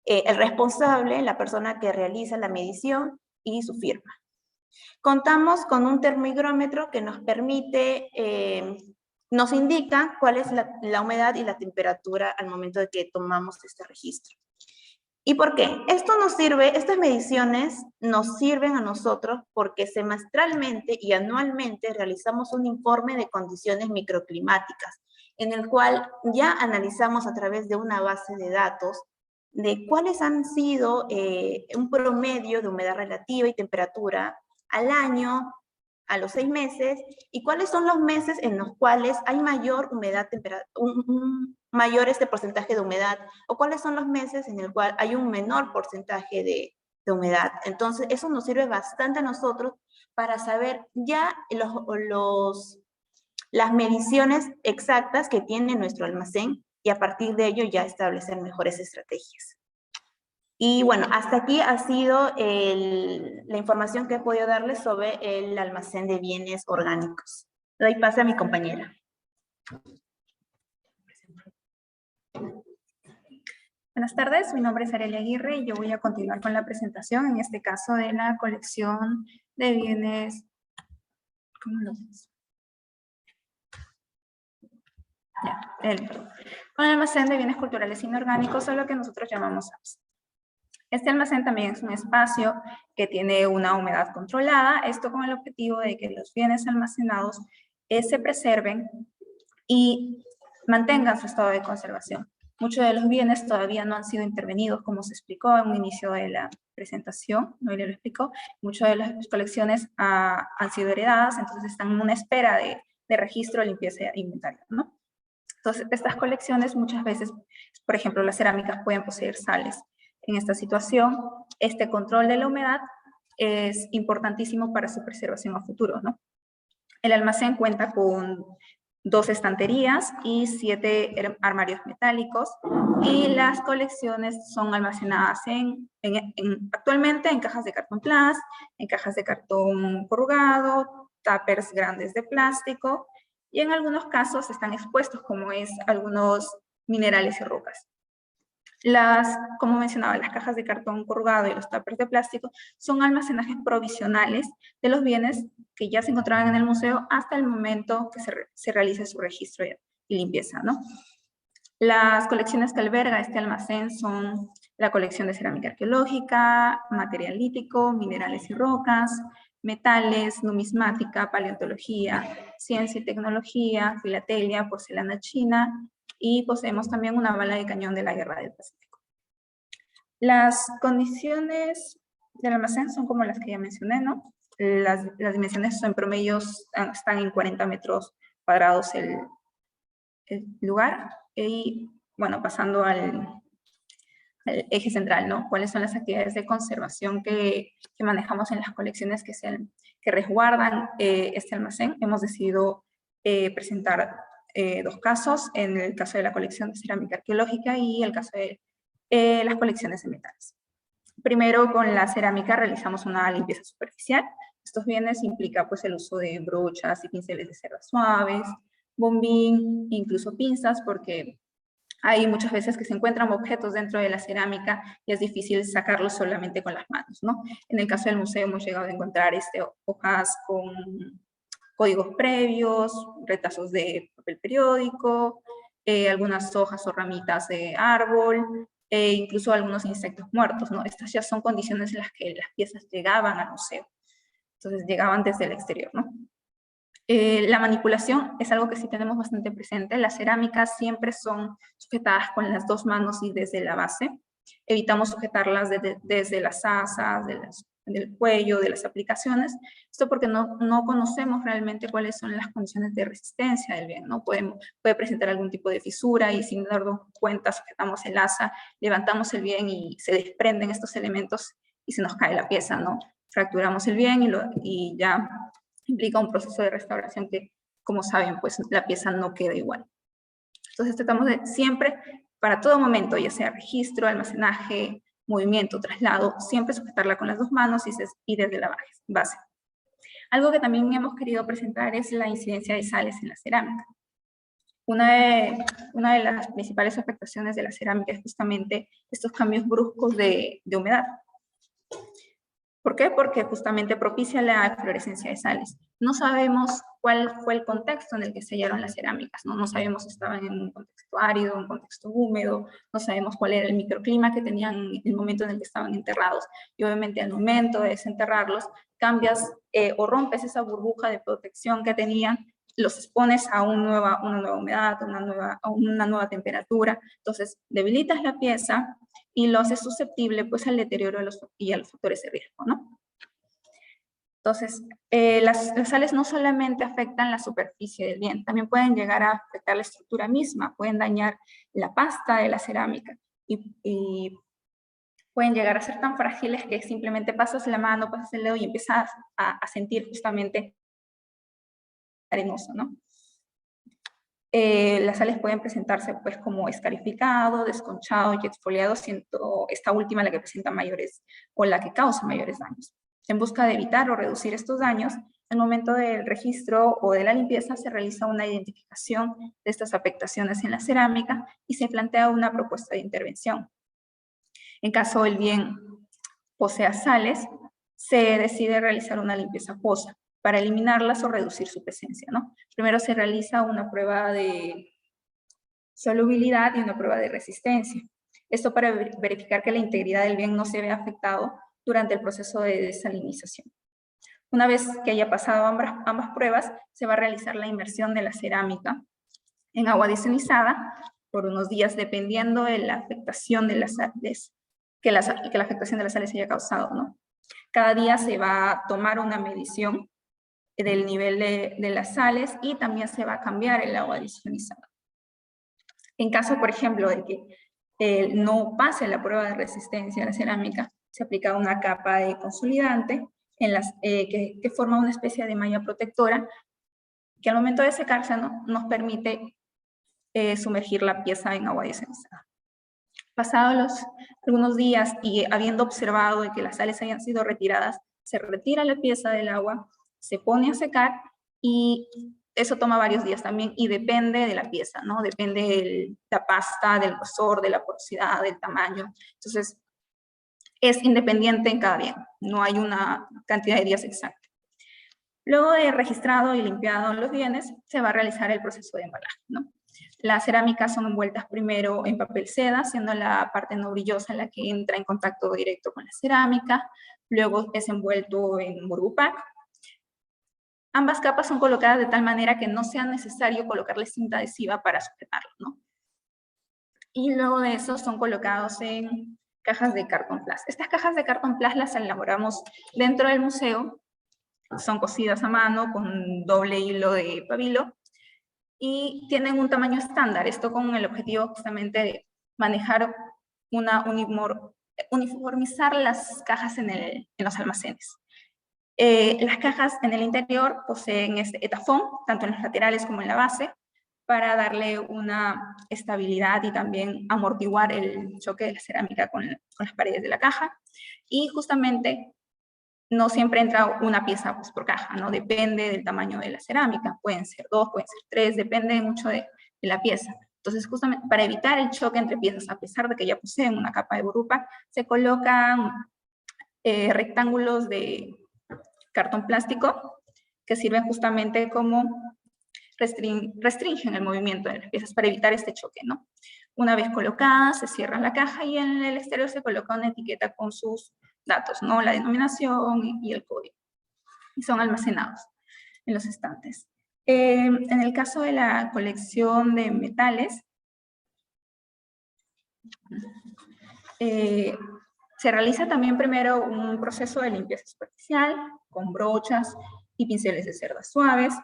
El responsable, la persona que realiza la medición, y su firma. Contamos con un termómetro que nos permite, nos indica cuál es la humedad y la temperatura al momento de que tomamos este registro. ¿Y por qué? Esto nos sirve, estas mediciones nos sirven a nosotros porque semestralmente y anualmente realizamos un informe de condiciones microclimáticas, en el cual ya analizamos a través de una base de datos de cuáles han sido un promedio de humedad relativa y temperatura al año, a los 6 meses, y cuáles son los meses en los cuales hay mayor humedad, mayor este porcentaje de humedad o cuáles son los meses en el cual hay un menor porcentaje de humedad. Entonces, eso nos sirve bastante a nosotros para saber ya las mediciones exactas que tiene nuestro almacén y a partir de ello ya establecer mejores estrategias. Y bueno, hasta aquí ha sido la información que he podido darles sobre el almacén de bienes orgánicos. Doy paso a mi compañera. Buenas tardes, mi nombre es Arelia Aguirre y yo voy a continuar con la presentación, en este caso de la colección de bienes. ¿Cómo lo ves? Con el almacén de bienes culturales inorgánicos, o lo que nosotros llamamos ABS. Este almacén también es un espacio que tiene una humedad controlada, esto con el objetivo de que los bienes almacenados se preserven y mantengan su estado de conservación. Muchos de los bienes todavía no han sido intervenidos, como se explicó en un inicio de la presentación, Noelia lo explicó. Muchas de las colecciones han sido heredadas, entonces están en una espera de registro, limpieza e inventario, ¿no? Entonces, estas colecciones muchas veces, por ejemplo, las cerámicas pueden poseer sales. En esta situación, este control de la humedad es importantísimo para su preservación a futuro, ¿no? El almacén cuenta con 2 estanterías y 7 armarios metálicos, y las colecciones son almacenadas actualmente en cajas de cartón plas, en cajas de cartón corrugado, tuppers grandes de plástico, y en algunos casos están expuestos, como es algunos minerales y rocas. Como mencionaba, las cajas de cartón corrugado y los tuppers de plástico son almacenajes provisionales de los bienes que ya se encontraban en el museo hasta el momento que se realice su registro y limpieza, ¿no? Las colecciones que alberga este almacén son la colección de cerámica arqueológica, material lítico, minerales y rocas, metales, numismática, paleontología, ciencia y tecnología, filatelia, porcelana china, y poseemos también una bala de cañón de la Guerra del Pacífico. Las condiciones del almacén son como las que ya mencioné, ¿no? Las dimensiones en promedio están en 40 metros cuadrados el lugar. Y bueno, pasando al eje central, ¿no? ¿Cuáles son las actividades de conservación que manejamos en las colecciones que resguardan este almacén? Hemos decidido presentar 2 casos, en el caso de la colección de cerámica arqueológica y el caso de las colecciones de metales. Primero, con la cerámica realizamos una limpieza superficial. Estos bienes implica pues el uso de brochas y pinceles de cerdas suaves, bombín, incluso pinzas, porque hay muchas veces que se encuentran objetos dentro de la cerámica y es difícil sacarlos solamente con las manos, ¿no? En el caso del museo hemos llegado a encontrar hojas con códigos previos, retazos de papel periódico, algunas hojas o ramitas de árbol, incluso algunos insectos muertos, ¿no? Estas ya son condiciones en las que las piezas llegaban al museo. Entonces llegaban desde el exterior, ¿no? La manipulación es algo que sí tenemos bastante presente. Las cerámicas siempre son sujetadas con las 2 manos y desde la base. Evitamos sujetarlas desde las asas, del cuello, de las aplicaciones. Esto porque no conocemos realmente cuáles son las condiciones de resistencia del bien, ¿no? Puede presentar algún tipo de fisura y sin darnos cuenta sujetamos el asa, levantamos el bien y se desprenden estos elementos y se nos cae la pieza, ¿no? Fracturamos el bien y ya implica un proceso de restauración que, como saben, pues la pieza no queda igual. Entonces tratamos de siempre, para todo momento, ya sea registro, almacenaje, movimiento, traslado, siempre sujetarla con las 2 manos y desde la base. Algo que también hemos querido presentar es la incidencia de sales en la cerámica. Una de las principales afectaciones de la cerámica es justamente estos cambios bruscos de humedad. ¿Por qué? Porque justamente propicia la fluorescencia de sales. No sabemos cuál fue el contexto en el que se hallaron las cerámicas, ¿no? No sabemos si estaban en un contexto árido, un contexto húmedo, no sabemos cuál era el microclima que tenían en el momento en el que estaban enterrados. Y obviamente al momento de desenterrarlos, cambias o rompes esa burbuja de protección que tenían, los expones a una nueva humedad, a una nueva temperatura. Entonces debilitas la pieza y lo hace susceptible pues al deterioro y a los factores de riesgo, ¿no? Entonces, las sales no solamente afectan la superficie del bien, también pueden llegar a afectar la estructura misma, pueden dañar la pasta de la cerámica y pueden llegar a ser tan frágiles que simplemente pasas la mano, pasas el dedo y empiezas a sentir justamente arenoso, ¿no? Las sales pueden presentarse pues como escarificado, desconchado y exfoliado, siendo esta última la que presenta mayores o la que causa mayores daños. En busca de evitar o reducir estos daños, al momento del registro o de la limpieza se realiza una identificación de estas afectaciones en la cerámica y se plantea una propuesta de intervención. En caso el bien posea sales, se decide realizar una limpieza acuosa para eliminarlas o reducir su presencia, ¿no? Primero se realiza una prueba de solubilidad y una prueba de resistencia. Esto para verificar que la integridad del bien no se vea afectado durante el proceso de desalinización. Una vez que haya pasado ambas pruebas, se va a realizar la inmersión de la cerámica en agua desalinizada por unos días, dependiendo de la afectación de las sales, que la afectación de las sales haya causado, ¿no? Cada día se va a tomar una medición del nivel de las sales y también se va a cambiar el agua desalinizada. En caso, por ejemplo, de que no pase la prueba de resistencia a la cerámica, se aplica una capa de consolidante que forma una especie de malla protectora que al momento de secarse nos permite sumergir la pieza en agua desalinizada. Pasados algunos días y habiendo observado de que las sales hayan sido retiradas, se retira la pieza del agua, se pone a secar y eso toma varios días también y depende de la pieza, ¿no? Depende de la pasta, del grosor, de la porosidad, del tamaño. Entonces, es independiente en cada bien, no hay una cantidad de días exacta. Luego de registrado y limpiado los bienes, se va a realizar el proceso de embalaje, ¿no? Las cerámicas son envueltas primero en papel seda, siendo la parte no brillosa la que entra en contacto directo con la cerámica, luego es envuelto en Burbupac. Ambas capas son colocadas de tal manera que no sea necesario colocarle cinta adhesiva para sujetarlo, ¿no? Y luego de eso son colocados en cajas de cartón plas. Estas cajas de cartón plas las elaboramos dentro del museo, son cosidas a mano con doble hilo de pabilo y tienen un tamaño estándar, esto con el objetivo justamente de manejar uniformizar las cajas en los almacenes. Las cajas en el interior poseen este etafón, tanto en los laterales como en la base, para darle una estabilidad y también amortiguar el choque de la cerámica con las paredes de la caja. Y justamente no siempre entra una pieza pues, por caja, ¿no? Depende del tamaño de la cerámica. Pueden ser 2, pueden ser 3, depende mucho de la pieza. Entonces, justamente para evitar el choque entre piezas, a pesar de que ya poseen una capa de Burbupac, se colocan rectángulos de cartón plástico que sirven justamente como restringen el movimiento de las piezas para evitar este choque, ¿no? Una vez colocada, se cierra la caja y en el exterior se coloca una etiqueta con sus datos, ¿no? La denominación y el código. Y son almacenados en los estantes. En el caso de la colección de metales, se realiza también primero un proceso de limpieza superficial con brochas y pinceles de cerdas suaves.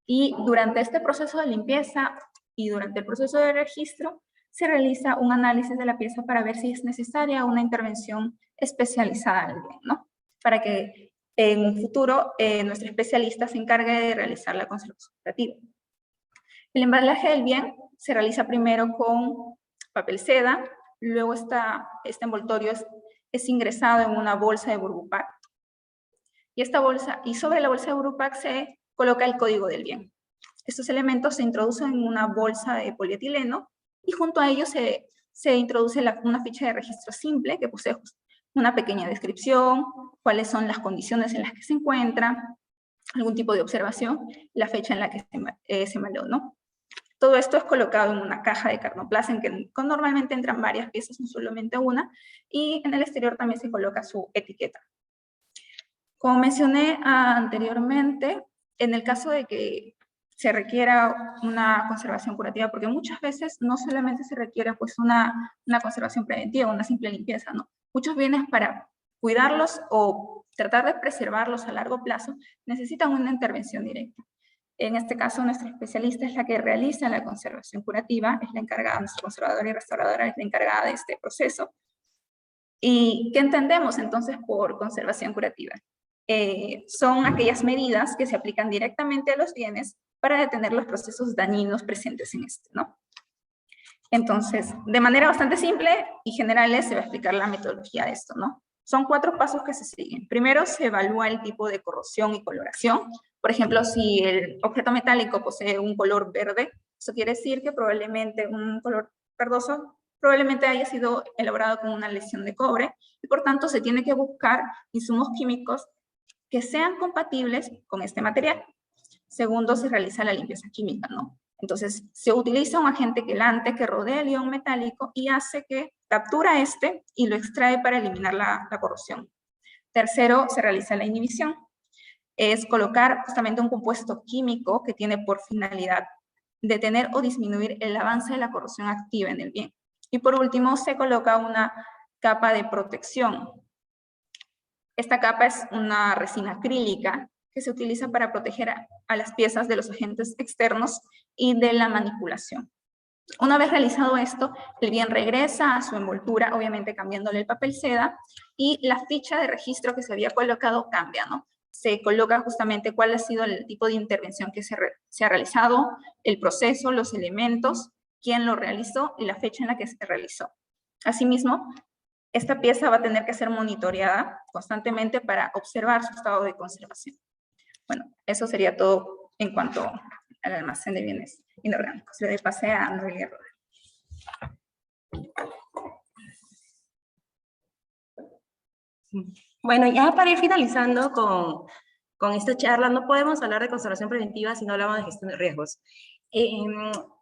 Y durante este proceso de limpieza y durante el proceso de registro, se realiza un análisis de la pieza para ver si es necesaria una intervención especializada al bien, ¿no? Para que en un futuro nuestro especialista se encargue de realizar la conservación operativa. El embalaje del bien se realiza primero con papel seda, luego este envoltorio es ingresado en una bolsa de Burbupac. Y sobre la bolsa de Burbupac se coloca el código del bien. Estos elementos se introducen en una bolsa de polietileno y junto a ellos se introduce una ficha de registro simple que posee una pequeña descripción, cuáles son las condiciones en las que se encuentra, algún tipo de observación, la fecha en la que se mandó, ¿no? Todo esto es colocado en una caja de cartón plas en que normalmente entran varias piezas, no solamente una, y en el exterior también se coloca su etiqueta. Como mencioné anteriormente, en el caso de que se requiera una conservación curativa, porque muchas veces no solamente se requiere pues una conservación preventiva, una simple limpieza, ¿no? Muchos bienes para cuidarlos o tratar de preservarlos a largo plazo, necesitan una intervención directa. En este caso, nuestra especialista es la que realiza la conservación curativa, es la encargada, nuestra conservadora y restauradora es la encargada de este proceso. ¿Y qué entendemos entonces por conservación curativa? Son aquellas medidas que se aplican directamente a los bienes para detener los procesos dañinos presentes en este, ¿no? Entonces, de manera bastante simple y general se va a explicar la metodología de esto, ¿no? Son 4 pasos que se siguen. Primero, se evalúa el tipo de corrosión y coloración. Por ejemplo, si el objeto metálico posee un color verde, eso quiere decir que probablemente un color verdoso probablemente haya sido elaborado con una lesión de cobre y por tanto se tiene que buscar insumos químicos que sean compatibles con este material. Segundo, se realiza la limpieza química, ¿no? Entonces, se utiliza un agente quelante que rodea el ion metálico y hace que captura este y lo extrae para eliminar la corrosión. Tercero, se realiza la inhibición. Es colocar justamente un compuesto químico que tiene por finalidad detener o disminuir el avance de la corrosión activa en el bien. Y por último, se coloca una capa de protección. Esta capa es una resina acrílica que se utiliza para proteger a las piezas de los agentes externos y de la manipulación. Una vez realizado esto, el bien regresa a su envoltura, obviamente cambiándole el papel seda, y la ficha de registro que se había colocado cambia, ¿no? Se coloca justamente cuál ha sido el tipo de intervención que se ha realizado, el proceso, los elementos, quién lo realizó y la fecha en la que se realizó. Asimismo, esta pieza va a tener que ser monitoreada constantemente para observar su estado de conservación. Bueno, eso sería todo en cuanto al almacén de bienes inorgánicos. Le doy pase a Noelia Roda. Bueno, ya para ir finalizando con esta charla, no podemos hablar de conservación preventiva si no hablamos de gestión de riesgos.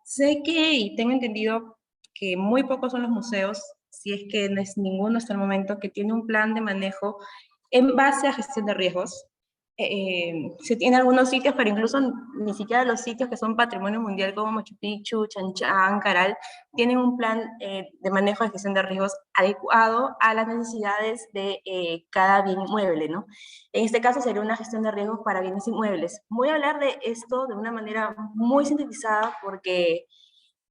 Sé que, y tengo entendido que muy pocos son los museos, si es que no es ninguno hasta el momento, que tiene un plan de manejo en base a gestión de riesgos. Se tiene algunos sitios, pero incluso ni siquiera los sitios que son patrimonio mundial como Machu Picchu, Chan Chan, Caral, tienen un plan de manejo de gestión de riesgos adecuado a las necesidades de cada bien inmueble, ¿no? En este caso sería una gestión de riesgos para bienes inmuebles. Voy a hablar de esto de una manera muy sintetizada porque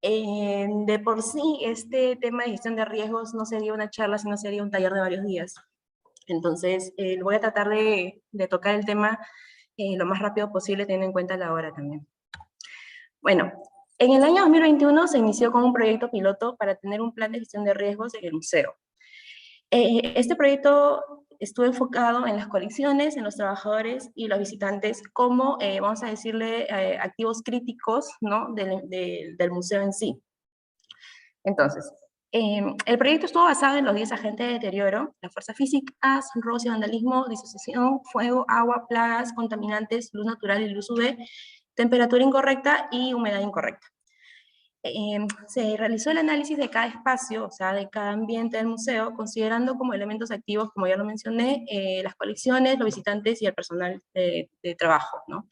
de por sí este tema de gestión de riesgos no sería una charla, sino sería un taller de varios días. Entonces, voy a tratar de tocar el tema lo más rápido posible, teniendo en cuenta la hora también. Bueno, en el año 2021 se inició con un proyecto piloto para tener un plan de gestión de riesgos en el museo. Este proyecto estuvo enfocado en las colecciones, en los trabajadores y los visitantes como, vamos a decirle, activos críticos, ¿no? del museo en sí. Entonces, el proyecto estuvo basado en los 10 agentes de deterioro: las fuerzas físicas, roce, vandalismo, disociación, fuego, agua, plagas, contaminantes, luz natural y luz UV, temperatura incorrecta y humedad incorrecta. Se realizó el análisis de cada espacio, o sea, de cada ambiente del museo, considerando como elementos activos, como ya lo mencioné, las colecciones, los visitantes y el personal de trabajo, ¿no?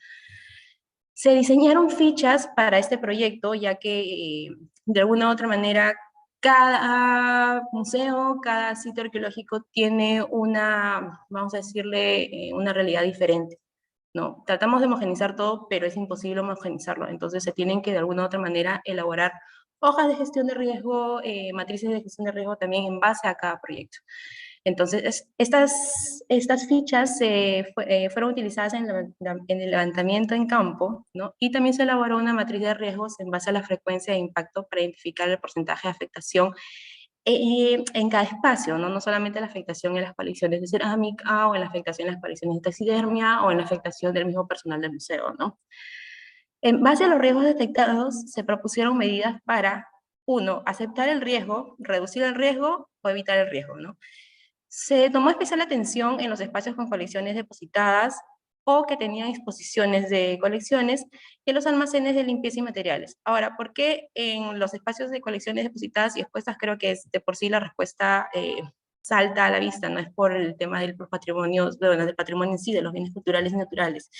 Se diseñaron fichas para este proyecto, ya que de alguna u otra manera cada museo, cada sitio arqueológico tiene una, vamos a decirle, una realidad diferente, ¿no? Tratamos de homogenizar todo, pero es imposible homogenizarlo, entonces se tienen que de alguna u otra manera elaborar hojas de gestión de riesgo, matrices de gestión de riesgo también en base a cada proyecto. Entonces, estas fichas fueron utilizadas en el levantamiento en campo, ¿no? Y también se elaboró una matriz de riesgos en base a la frecuencia de impacto para identificar el porcentaje de afectación en cada espacio, ¿no? No solamente la afectación en las colecciones de cerámica, o en la afectación en las colecciones de taxidermia, o en la afectación del mismo personal del museo, ¿no? En base a los riesgos detectados, se propusieron medidas para, 1, aceptar el riesgo, reducir el riesgo o evitar el riesgo, ¿no? Se tomó especial atención en los espacios con colecciones depositadas o que tenían exposiciones de colecciones y en los almacenes de limpieza y materiales. Ahora, ¿por qué en los espacios de colecciones depositadas y expuestas? Creo que es de por sí la respuesta salta a la vista, no es por el tema del patrimonio, bueno, del patrimonio en sí, de los bienes culturales y naturales.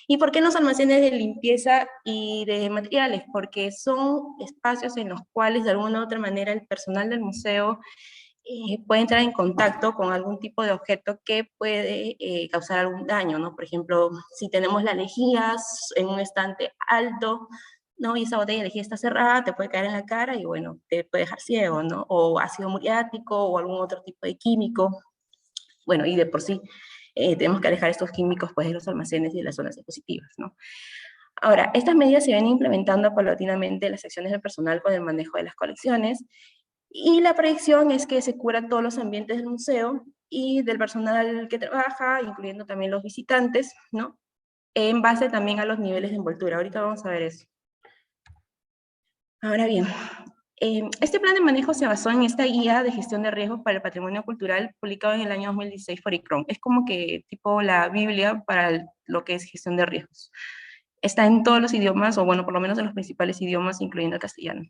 ¿Y por qué en los almacenes de limpieza y de materiales? Porque son espacios en los cuales de alguna u otra manera el personal del museo puede entrar en contacto con algún tipo de objeto que puede causar algún daño, ¿no? Por ejemplo, si tenemos la lejía en un estante alto, ¿no? Y esa botella de lejía está cerrada, te puede caer en la cara y bueno, te puede dejar ciego, ¿no? O ácido muriático o algún otro tipo de químico. Bueno, y de por sí tenemos que alejar estos químicos pues de los almacenes y de las zonas expositivas, ¿no? Ahora, estas medidas se ven implementando paulatinamente en las secciones del personal con el manejo de las colecciones, y la proyección es que se cubran todos los ambientes del museo y del personal que trabaja, incluyendo también los visitantes, ¿no? En base también a los niveles de envoltura. Ahorita vamos a ver eso. Ahora bien, este plan de manejo se basó en esta guía de gestión de riesgos para el patrimonio cultural publicado en el año 2016 por ICRON. Es como que tipo la Biblia para lo que es gestión de riesgos. Está en todos los idiomas, o bueno, por lo menos en los principales idiomas, incluyendo el castellano.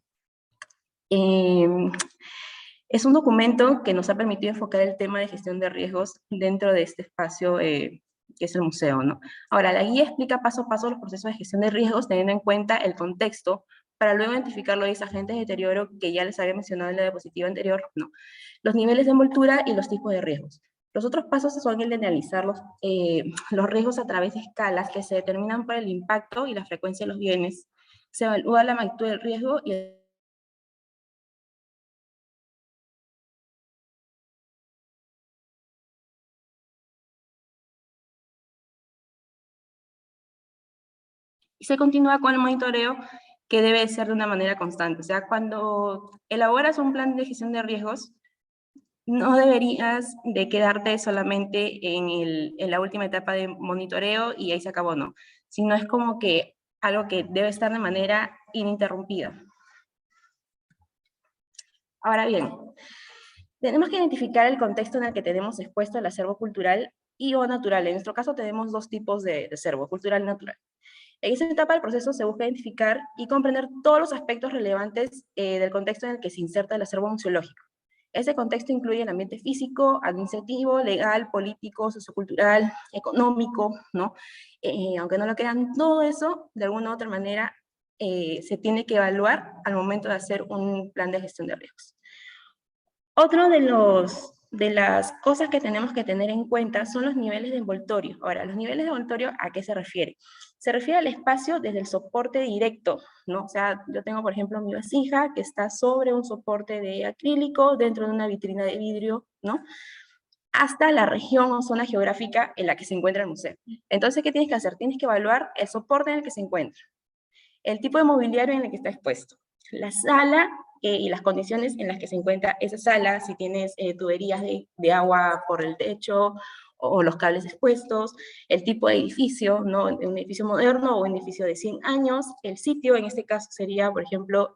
Es un documento que nos ha permitido enfocar el tema de gestión de riesgos dentro de este espacio que es el museo, ¿no? Ahora, la guía explica paso a paso los procesos de gestión de riesgos, teniendo en cuenta el contexto, para luego identificar los agentes de deterioro que ya les había mencionado en la diapositiva anterior, ¿no? Los niveles de envoltura y los tipos de riesgos. Los otros pasos son el de analizar los riesgos a través de escalas que se determinan por el impacto y la frecuencia de los bienes. Se evalúa la magnitud del riesgo y se continúa con el monitoreo, que debe ser de una manera constante. O sea, cuando elaboras un plan de gestión de riesgos, no deberías de quedarte solamente en la última etapa de monitoreo y ahí se acabó, no. Sino es como que algo que debe estar de manera ininterrumpida. Ahora bien, tenemos que identificar el contexto en el que tenemos expuesto el acervo cultural y o natural. En nuestro caso tenemos dos tipos de acervo, cultural y natural. En esa etapa del proceso se busca identificar y comprender todos los aspectos relevantes del contexto en el que se inserta el acervo museológico. Ese contexto incluye el ambiente físico, administrativo, legal, político, sociocultural, económico, ¿no? Aunque no lo crean, todo eso, de alguna u otra manera, se tiene que evaluar al momento de hacer un plan de gestión de riesgos. Otro de las cosas que tenemos que tener en cuenta son los niveles de envoltorio. Ahora, los niveles de envoltorio, ¿a qué se refiere? Se refiere al espacio desde el soporte directo, ¿no? O sea, yo tengo, por ejemplo, mi vasija que está sobre un soporte de acrílico dentro de una vitrina de vidrio, ¿no? Hasta la región o zona geográfica en la que se encuentra el museo. Entonces, ¿qué tienes que hacer? Tienes que evaluar el soporte en el que se encuentra, el tipo de mobiliario en el que está expuesto, la sala y las condiciones en las que se encuentra esa sala, si tienes tuberías de agua por el techo o los cables expuestos, el tipo de edificio, ¿no? Un edificio moderno o un edificio de 100 años, el sitio, en este caso sería, por ejemplo,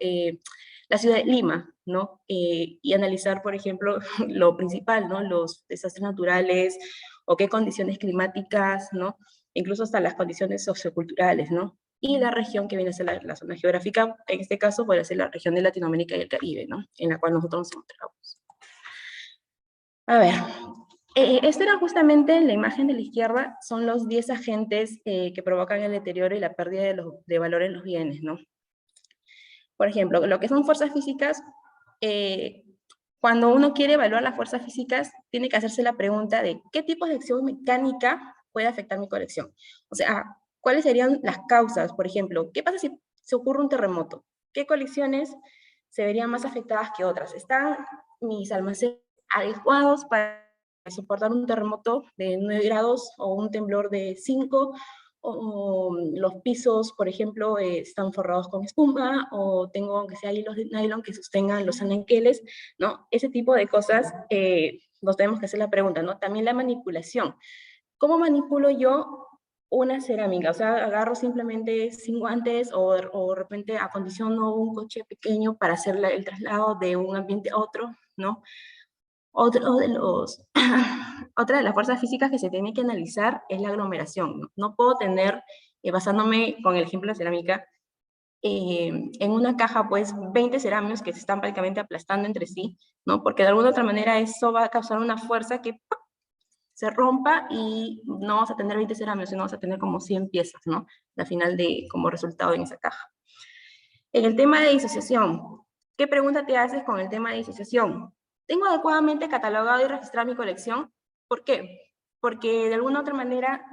la ciudad de Lima, ¿no? Y analizar, por ejemplo, lo principal, ¿no? Los desastres naturales o qué condiciones climáticas, ¿no? Incluso hasta las condiciones socioculturales, ¿no? Y la región que viene a ser la zona geográfica, en este caso puede ser la región de Latinoamérica y el Caribe, ¿no? En la cual nosotros nos encontramos. A ver, esta era justamente la imagen de la izquierda, son los 10 agentes que provocan el deterioro y la pérdida de valor en los bienes, ¿no? Por ejemplo, lo que son fuerzas físicas, cuando uno quiere evaluar las fuerzas físicas, tiene que hacerse la pregunta de qué tipos de acción mecánica puede afectar mi colección. O sea, ¿cuáles serían las causas? Por ejemplo, ¿qué pasa si se ocurre un terremoto? ¿Qué colecciones se verían más afectadas que otras? ¿Están mis almacenes adecuados para soportar un terremoto de 9 grados o un temblor de 5? O los pisos, por ejemplo, están forrados con espuma, o tengo, aunque sea hilos de nylon que sostengan los anaqueles, ¿no? Ese tipo de cosas nos tenemos que hacer la pregunta, ¿no? También la manipulación. ¿Cómo manipulo yo una cerámica? O sea, agarro simplemente 5 guantes o de repente acondiciono un coche pequeño para hacer el traslado de un ambiente a otro, ¿no? Otra de las fuerzas físicas que se tiene que analizar es la aglomeración, ¿no? No puedo tener, basándome con el ejemplo de cerámica, en una caja, pues, 20 cerámicos que se están prácticamente aplastando entre sí, ¿no? Porque de alguna otra manera eso va a causar una fuerza que ¡pum!, se rompa y no vas a tener 20 cerámicos, sino vas a tener como 100 piezas, ¿no? Al final como resultado en esa caja. En el tema de disociación, ¿qué pregunta te haces con el tema de disociación? ¿Tengo adecuadamente catalogado y registrado mi colección? ¿Por qué? Porque de alguna u otra manera,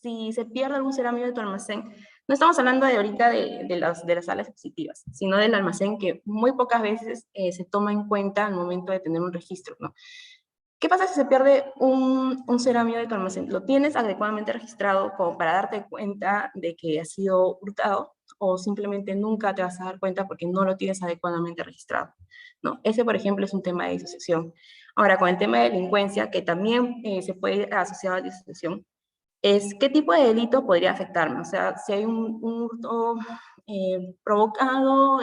si se pierde algún cerámico de tu almacén, no estamos hablando de ahorita de las salas expositivas, sino del almacén que muy pocas veces se toma en cuenta al momento de tener un registro, ¿no? ¿Qué pasa si se pierde un cerámico de tu almacén? ¿Lo tienes adecuadamente registrado como para darte cuenta de que ha sido hurtado? ¿O simplemente nunca te vas a dar cuenta porque no lo tienes adecuadamente registrado? ¿No? Ese, por ejemplo, es un tema de disociación. Ahora, con el tema de delincuencia, que también se puede asociar a la disociación, es qué tipo de delito podría afectarme. O sea, si hay un hurto provocado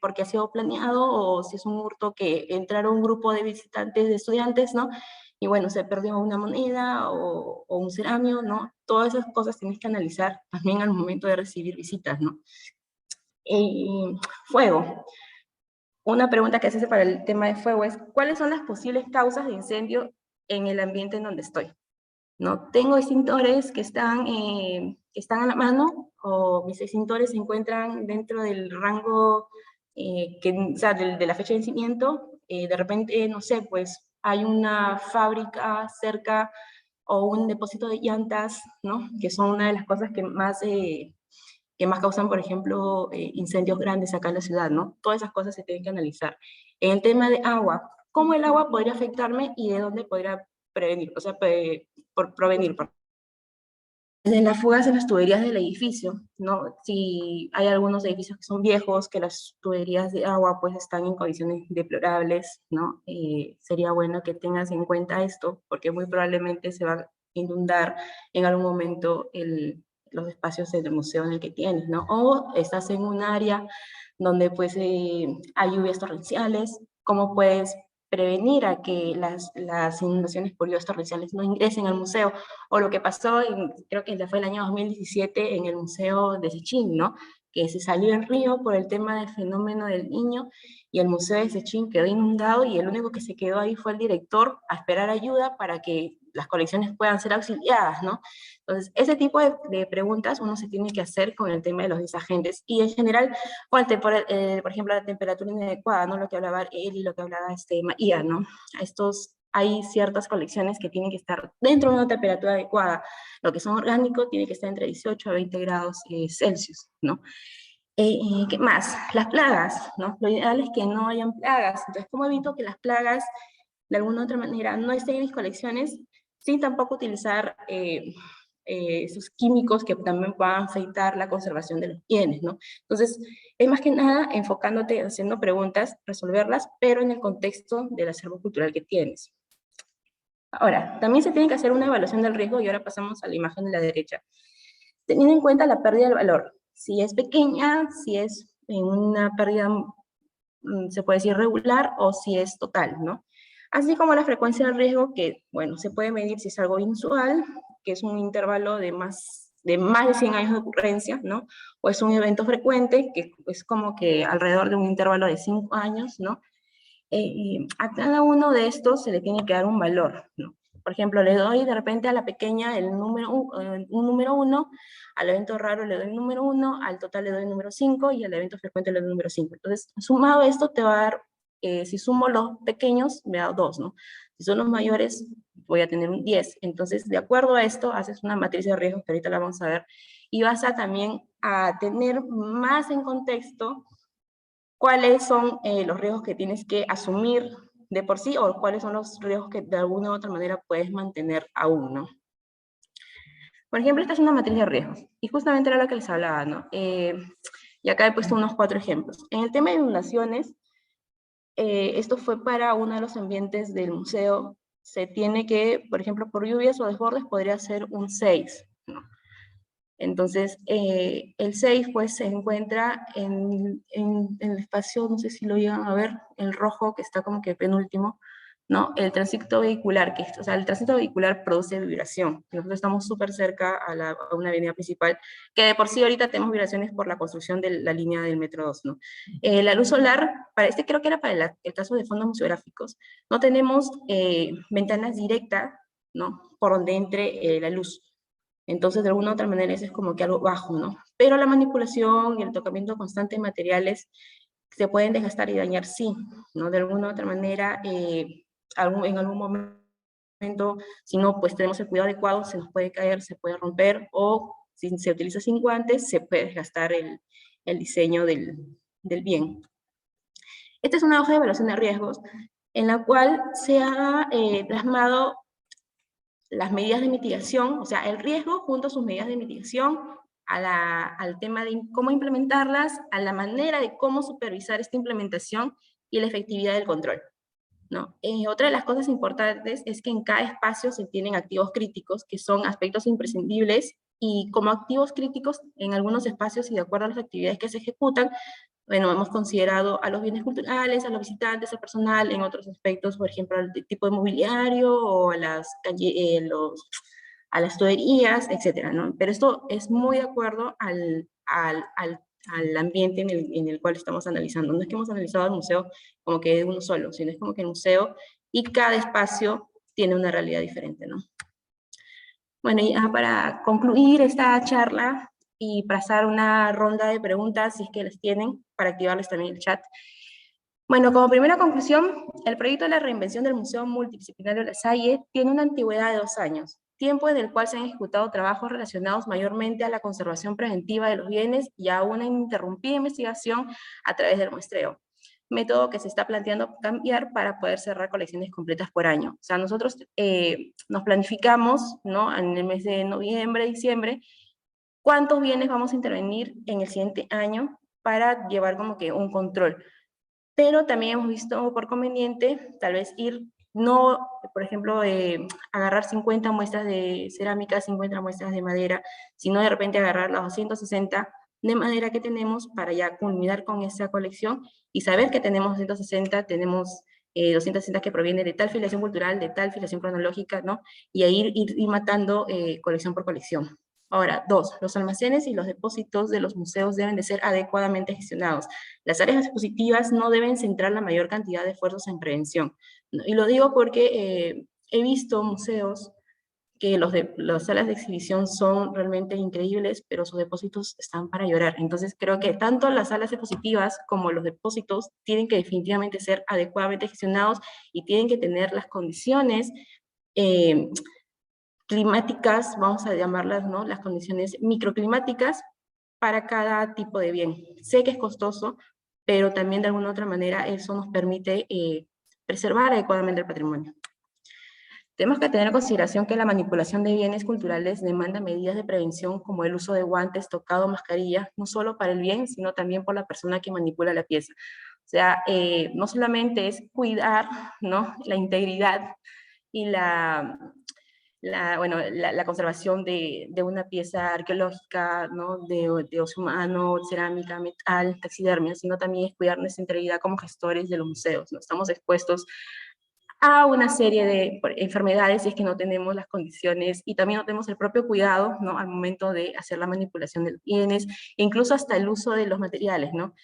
porque ha sido planeado, o si es un hurto que entraron un grupo de visitantes, de estudiantes, ¿no? Y bueno, se perdió una moneda o un cerámico, ¿no? Todas esas cosas tienes que analizar también al momento de recibir visitas, ¿no? Fuego. Una pregunta que se hace para el tema de fuego es, ¿cuáles son las posibles causas de incendio en el ambiente en donde estoy? ¿No? Tengo extintores que están a la mano, o mis extintores se encuentran dentro del rango o sea, de la fecha de vencimiento. De repente, no sé, pues hay una fábrica cerca o un depósito de llantas, ¿no? Que son una de las cosas que más causan, por ejemplo, incendios grandes acá en la ciudad, ¿no? Todas esas cosas se tienen que analizar. En el tema de agua, ¿cómo el agua podría afectarme y de dónde podría prevenir? O sea, provenir. De las fugas en las tuberías del edificio, ¿no? Si hay algunos edificios que son viejos, que las tuberías de agua pues están en condiciones deplorables, ¿no? Sería bueno que tengas en cuenta esto, porque muy probablemente se va a inundar en algún momento los espacios del museo en el que tienes, ¿no? O estás en un área donde pues hay lluvias torrenciales, ¿cómo puedes prevenir a que las inundaciones por lluvias torrenciales no ingresen al museo? O lo que pasó, creo que fue el año 2017 en el Museo de Sechín, ¿no? Que se salió el río por el tema del fenómeno del Niño, y el Museo de Sechín quedó inundado, y el único que se quedó ahí fue el director a esperar ayuda para que las colecciones puedan ser auxiliadas, ¿no? Entonces, ese tipo de preguntas uno se tiene que hacer con el tema de los desagentes, y en general, por ejemplo, la temperatura inadecuada, ¿no? Lo que hablaba él y lo que hablaba María, ¿no? Hay ciertas colecciones que tienen que estar dentro de una temperatura adecuada. Lo que son orgánicos tiene que estar entre 18 a 20 grados Celsius, ¿no? ¿Qué más? Las plagas, ¿no? Lo ideal es que no hayan plagas. Entonces, ¿cómo evito que las plagas, de alguna u otra manera, no estén en mis colecciones, sin tampoco utilizar esos químicos que también puedan afectar la conservación de los bienes, ¿no? Entonces, es más que nada enfocándote, haciendo preguntas, resolverlas, pero en el contexto del acervo cultural que tienes. Ahora, también se tiene que hacer una evaluación del riesgo, y ahora pasamos a la imagen de la derecha. Teniendo en cuenta la pérdida del valor, si es pequeña, si es una pérdida, se puede decir regular, o si es total, ¿no? Así como la frecuencia del riesgo, que, bueno, se puede medir si es algo inusual, que es un intervalo de más de 100 años de ocurrencia, ¿no? O es un evento frecuente, que es como que alrededor de un intervalo de 5 años, ¿no? A cada uno de estos se le tiene que dar un valor, ¿no? Por ejemplo, le doy de repente a la pequeña un número 1, al evento raro le doy un número 1, al total le doy un número 5, y al evento frecuente le doy un número 5. Entonces, sumado esto te va a dar, si sumo los pequeños, me da 2, ¿no? Si son los mayores, voy a tener un 10. Entonces, de acuerdo a esto, haces una matriz de riesgos que ahorita la vamos a ver, y vas a también a tener más en contexto cuáles son los riesgos que tienes que asumir de por sí, o cuáles son los riesgos que de alguna u otra manera puedes mantener aún, ¿no? Por ejemplo, esta es una matriz de riesgos, y justamente era lo que les hablaba, ¿no? Y acá he puesto unos 4 ejemplos. En el tema de inundaciones, esto fue para uno de los ambientes del museo. Se tiene que, por ejemplo, por lluvias o desbordes, podría ser un 6, ¿no? Entonces, el 6 pues se encuentra en el espacio, no sé si lo llegan a ver, el rojo que está como que penúltimo, ¿no? El tránsito vehicular, o sea, el tránsito vehicular produce vibración. Nosotros estamos súper cerca a una avenida principal, que de por sí ahorita tenemos vibraciones por la construcción de la línea del metro 2, ¿no? La luz solar, creo que era para el caso de fondos museográficos, no tenemos ventanas directas, ¿no? Por donde entre la luz. Entonces, de alguna u otra manera, eso es como que algo bajo, ¿no? Pero la manipulación y el tocamiento constante de materiales ¿Se pueden desgastar y dañar? Sí, ¿no? De alguna u otra manera, en algún momento, si no, pues tenemos el cuidado adecuado, se nos puede caer, se puede romper, o si se utiliza sin guantes, se puede desgastar el diseño del bien. Esta es una hoja de evaluación de riesgos en la cual se ha plasmado las medidas de mitigación, o sea, el riesgo junto a sus medidas de mitigación, al tema de cómo implementarlas, a la manera de cómo supervisar esta implementación y la efectividad del control, ¿no? Otra de las cosas importantes es que en cada espacio se tienen activos críticos, que son aspectos imprescindibles, y como activos críticos en algunos espacios y de acuerdo a las actividades que se ejecutan, bueno, hemos considerado a los bienes culturales, a los visitantes, al personal, en otros aspectos, por ejemplo, al tipo de mobiliario o a a las tuberías, etcétera, ¿no? Pero esto es muy de acuerdo al ambiente en el cual estamos analizando. No es que hemos analizado el museo como que de uno solo, sino es como que el museo y cada espacio tiene una realidad diferente, ¿no? Bueno, y ya para concluir esta charla y pasar una ronda de preguntas, si es que las tienen, para activarles también el chat. Bueno, como primera conclusión, el proyecto de la reinvención del Museo Multidisciplinario La Salle tiene una antigüedad de 2 años, tiempo en el cual se han ejecutado trabajos relacionados mayormente a la conservación preventiva de los bienes y a una ininterrumpida investigación a través del muestreo, método que se está planteando cambiar para poder cerrar colecciones completas por año. O sea, nosotros nos planificamos, ¿no?, en el mes de noviembre, diciembre, cuántos bienes vamos a intervenir en el siguiente año para llevar como que un control. Pero también hemos visto por conveniente tal vez ir, no, por ejemplo, agarrar 50 muestras de cerámica, 50 muestras de madera, sino de repente agarrar las 260 de madera que tenemos para ya culminar con esa colección y saber que tenemos 260, tenemos 260 que provienen de tal filiación cultural, de tal filiación cronológica, ¿no? Y ahí ir matando colección por colección. Ahora, 2, los almacenes y los depósitos de los museos deben de ser adecuadamente gestionados. Las áreas expositivas no deben centrar la mayor cantidad de esfuerzos en prevención. Y lo digo porque he visto museos que las salas de exhibición son realmente increíbles, pero sus depósitos están para llorar. Entonces creo que tanto las salas expositivas como los depósitos tienen que definitivamente ser adecuadamente gestionados y tienen que tener las condiciones climáticas, vamos a llamarlas, ¿no?, las condiciones microclimáticas para cada tipo de bien. Sé que es costoso, pero también de alguna otra manera eso nos permite preservar adecuadamente el patrimonio. Tenemos que tener en consideración que la manipulación de bienes culturales demanda medidas de prevención como el uso de guantes, tocado, mascarilla, no solo para el bien, sino también por la persona que manipula la pieza. O sea, no solamente es cuidar, ¿no?, la integridad y la conservación de una pieza arqueológica, ¿no?, de oso humano, cerámica, metal, taxidermia, sino también es cuidar nuestra integridad como gestores de los museos, ¿no? Estamos expuestos a una serie de enfermedades si es que no tenemos las condiciones y también no tenemos el propio cuidado, ¿no?, al momento de hacer la manipulación de los bienes, e incluso hasta el uso de los materiales, ¿no?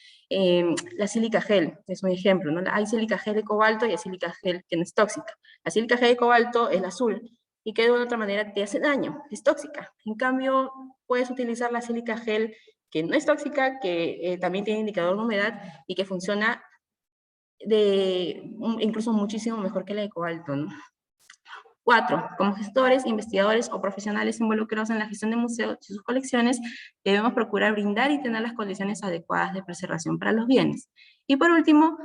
La sílica gel es un ejemplo, ¿no? Hay sílica gel de cobalto y hay sílica gel que no es tóxica. La sílica gel de cobalto es la azul, y que de una otra manera te hace daño, es tóxica. En cambio, puedes utilizar la sílica gel que no es tóxica, que también tiene indicador de humedad y que funciona incluso muchísimo mejor que la de cobalto, ¿no? 4. Como gestores, investigadores o profesionales involucrados en la gestión de museos y sus colecciones, debemos procurar brindar y tener las condiciones adecuadas de preservación para los bienes. Y por último,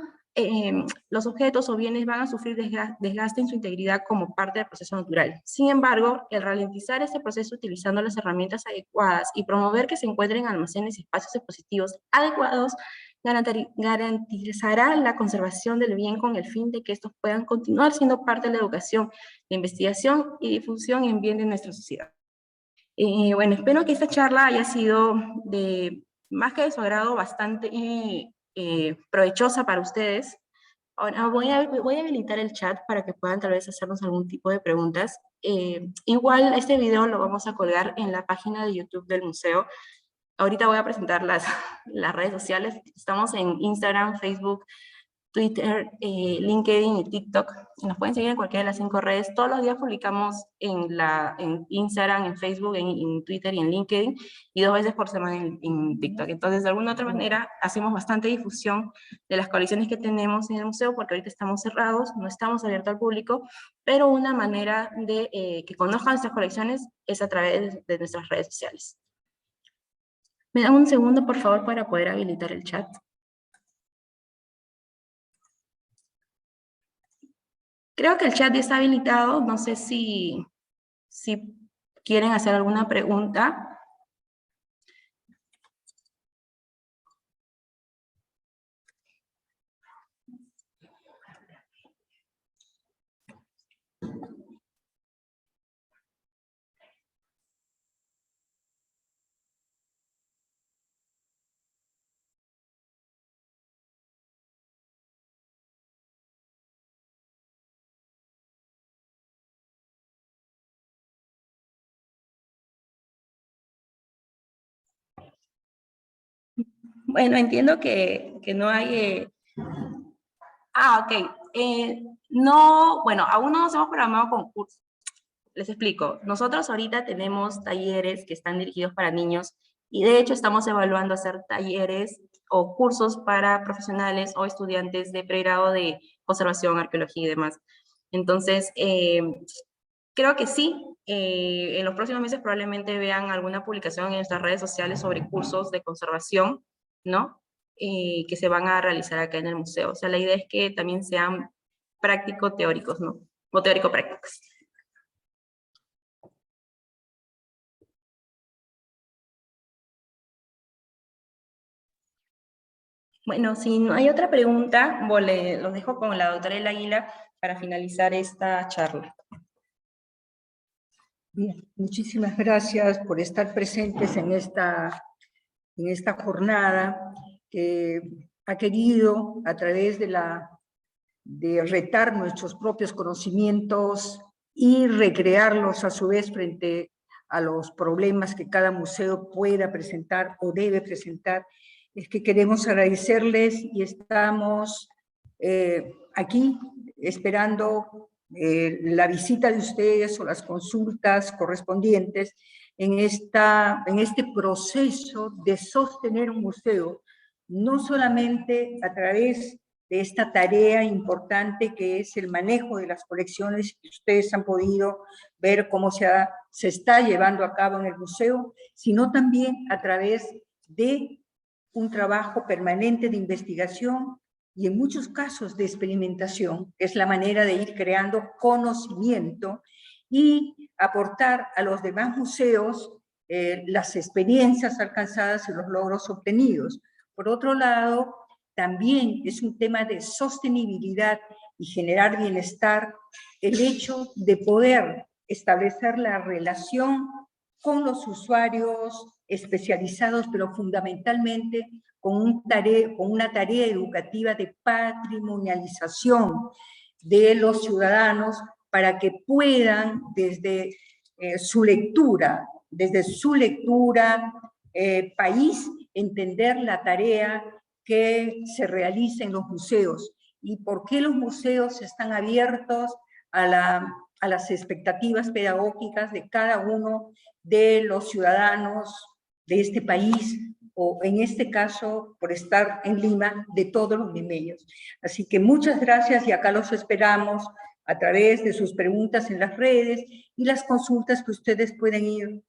los objetos o bienes van a sufrir desgaste en su integridad como parte del proceso natural. Sin embargo, el ralentizar este proceso utilizando las herramientas adecuadas y promover que se encuentren almacenes y espacios expositivos adecuados garantizará la conservación del bien con el fin de que estos puedan continuar siendo parte de la educación, la investigación y difusión en bien de nuestra sociedad. Bueno, espero que esta charla haya sido más que de su agrado, bastante provechosa para ustedes. Ahora voy a habilitar el chat para que puedan tal vez hacernos algún tipo de preguntas. Igual este video lo vamos a colgar en la página de YouTube del museo. Ahorita voy a presentar las redes sociales. Estamos en Instagram, Facebook, Twitter, LinkedIn y TikTok. Nos pueden seguir en cualquiera de las 5 redes. Todos los días publicamos en Instagram, en Facebook, en Twitter y en LinkedIn, y 2 veces por semana en TikTok. Entonces, de alguna otra manera, hacemos bastante difusión de las colecciones que tenemos en el museo, porque ahorita estamos cerrados, no estamos abiertos al público, pero una manera de que conozcan nuestras colecciones es a través de nuestras redes sociales. ¿Me dan un segundo, por favor, para poder habilitar el chat? Creo que el chat ya está habilitado. No sé si quieren hacer alguna pregunta. Bueno, entiendo que no hay... ok. No, bueno, aún no nos hemos programado concursos. Les explico. Nosotros ahorita tenemos talleres que están dirigidos para niños y de hecho estamos evaluando hacer talleres o cursos para profesionales o estudiantes de pregrado de conservación, arqueología y demás. Entonces, creo que sí. En los próximos meses probablemente vean alguna publicación en nuestras redes sociales sobre cursos de conservación, ¿no? Que se van a realizar acá en el museo. O sea, la idea es que también sean práctico-teóricos, ¿no? O teórico-prácticos. Bueno, si no hay otra pregunta, los dejo con la doctora El Águila para finalizar esta charla. Bien, muchísimas gracias por estar presentes en esta jornada que ha querido, a través de retar nuestros propios conocimientos y recrearlos a su vez frente a los problemas que cada museo pueda presentar o debe presentar, es que queremos agradecerles y estamos aquí esperando la visita de ustedes o las consultas correspondientes en este proceso de sostener un museo, no solamente a través de esta tarea importante que es el manejo de las colecciones, que ustedes han podido ver cómo se está llevando a cabo en el museo, sino también a través de un trabajo permanente de investigación y en muchos casos de experimentación, que es la manera de ir creando conocimiento y aportar a los demás museos las experiencias alcanzadas y los logros obtenidos. Por otro lado, también es un tema de sostenibilidad y generar bienestar el hecho de poder establecer la relación con los usuarios especializados, pero fundamentalmente con una tarea educativa de patrimonialización de los ciudadanos para que puedan desde su lectura país, entender la tarea que se realiza en los museos y por qué los museos están abiertos a las expectativas pedagógicas de cada uno de los ciudadanos de este país, o en este caso, por estar en Lima, de todos los limeños. Así que muchas gracias y acá los esperamos a través de sus preguntas en las redes y las consultas que ustedes pueden ir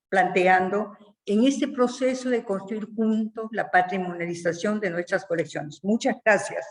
planteando en este proceso de construir juntos la patrimonialización de nuestras colecciones. Muchas gracias.